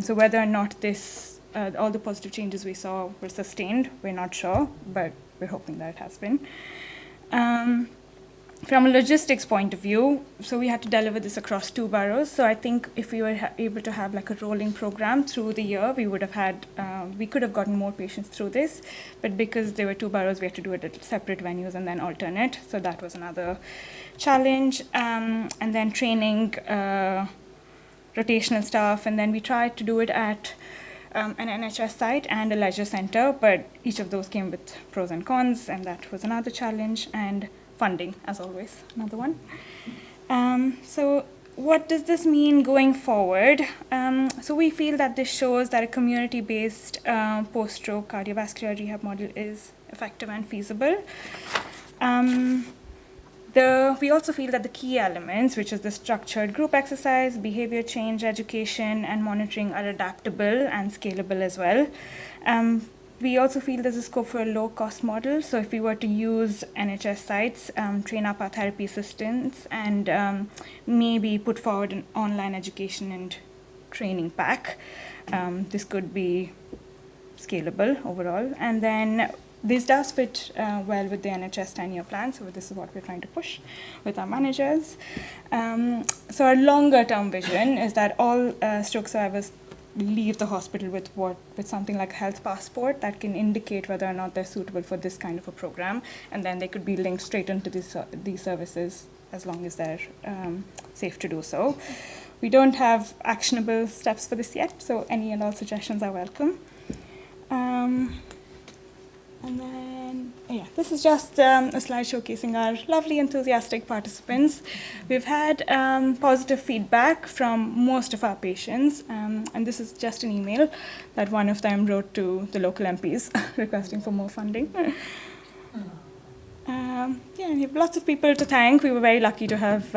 So whether or not this all the positive changes we saw were sustained. We're not sure, but we're hoping that it has been. From a logistics point of view, so we had to deliver this across 2 boroughs. So I think if we were able to have like a rolling program through the year, we would have had, we could have gotten more patients through this. But because there were 2 boroughs, we had to do it at separate venues and then alternate. So that was another challenge. And then training, rotational staff, and then we tried to do it at an NHS site and a leisure centre, but each of those came with pros and cons, and that was another challenge. And funding, as always, another one. So what does this mean going forward? So we feel that this shows that a community-based post-stroke cardiovascular rehab model is effective and feasible. We also feel that the key elements, which is the structured group exercise, behavior change, education, and monitoring, are adaptable and scalable as well. We also feel there's a scope for a low-cost model. So if we were to use NHS sites, train up our therapy assistants, and maybe put forward an online education and training pack, this could be scalable overall. And then this does fit well with the NHS 10-year plan, so this is what we're trying to push with our managers. So our longer-term vision is that all stroke survivors leave the hospital with something like a health passport that can indicate whether or not they're suitable for this kind of a program, and then they could be linked straight into these services as long as they're safe to do so. We don't have actionable steps for this yet, so any and all suggestions are welcome. And then, this is just a slide showcasing our lovely, enthusiastic participants. We've had positive feedback from most of our patients, and this is just an email that one of them wrote to the local MPs requesting for more funding. We have lots of people to thank. We were very lucky to have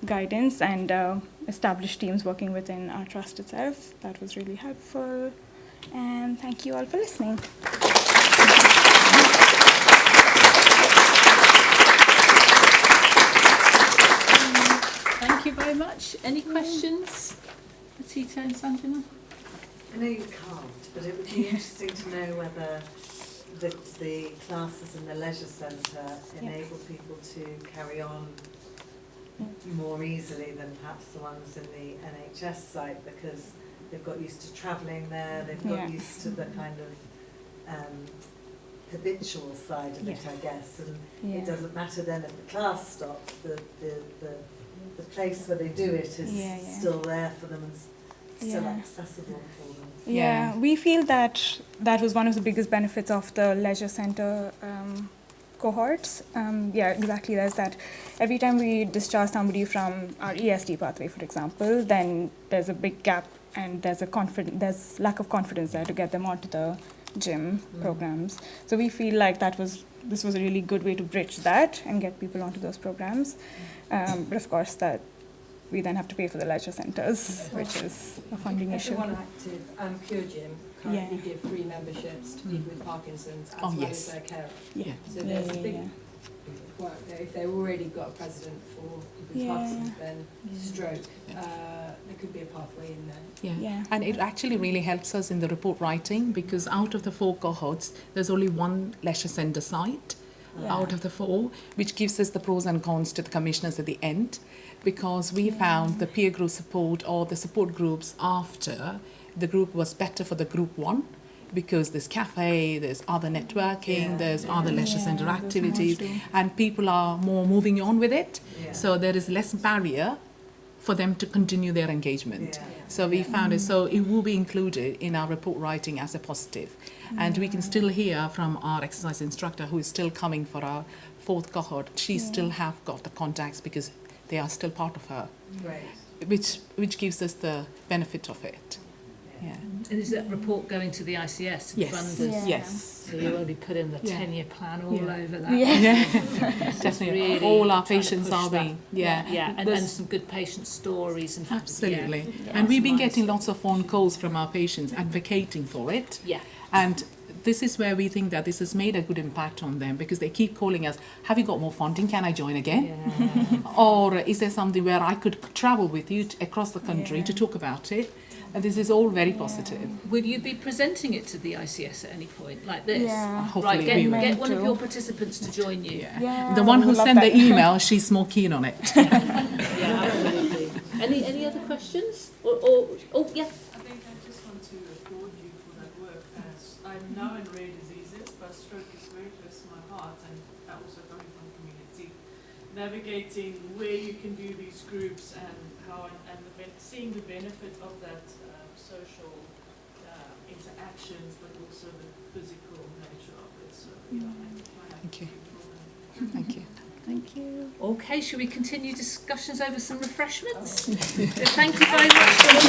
guidance and established teams working within our trust itself. That was really helpful. And thank you all for listening. Thank you very much. Any questions, Tito and Sanjana? I know you can't, but it would be interesting to know whether the classes in the leisure centre enable people to carry on more easily than perhaps the ones in the NHS site, because they've got used to travelling there, they've got used to the kind of habitual side of it, I guess, and it doesn't matter then if the class stops, the place where they do it is still there for them and still accessible for them. Yeah, we feel that was one of the biggest benefits of the leisure centre cohorts. Exactly. There's that every time we discharge somebody from our ESD pathway, for example, then there's a big gap and there's lack of confidence there to get them onto the gym programs. So we feel like this was a really good way to bridge that and get people onto those programs. But of course, that we then have to pay for the leisure centres, which is a funding issue. One active Pure Gym currently give free memberships to people with Parkinson's as well as their carer. So there's a big work there. If they've already got a president for people with Parkinson's, then stroke, there could be a pathway in there. And it actually really helps us in the report writing, because out of the 4 cohorts, there's only 1 leisure centre site out of the 4, which gives us the pros and cons to the commissioners at the end, because we found the peer group support or the support groups after the group was better for the group 1, because there's cafe, there's other networking, there's other leisure centre activities, and people are more moving on with it. So there is less barrier for them to continue their engagement. So we found it, so it will be included in our report writing as a positive. And we can still hear from our exercise instructor, who is still coming for our 4th cohort, she still have got the contacts because they are still part of her, which gives us the benefit of it. And is that report going to the ICS and funders? Yes. So you already put in the 10-year plan all over that. Definitely. Really all our patients are being, and some good patient stories. And absolutely. And we've been getting lots of phone calls from our patients advocating for it. And this is where we think that this has made a good impact on them, because they keep calling us, have you got more funding? Can I join again? Or is there something where I could travel with you across the country to talk about it? And this is all very positive. Will you be presenting it to the ICS at any point, like this? Yeah. Hopefully Right, we will. get one of your participants to join you. Yeah, The one we who love sent the that. email, she's more keen on it. Yeah, absolutely. Any other questions? Oh, yeah. I think I just want to applaud you for that work, as I'm now in rare diseases, but stroke is very close to my heart, and also coming from community, navigating where you can do these groups and how, and seeing the benefit of that social interactions, but also the physical nature of it. So, Thank you. Thank you. Thank you. Okay, shall we continue discussions over some refreshments? Thank you very much.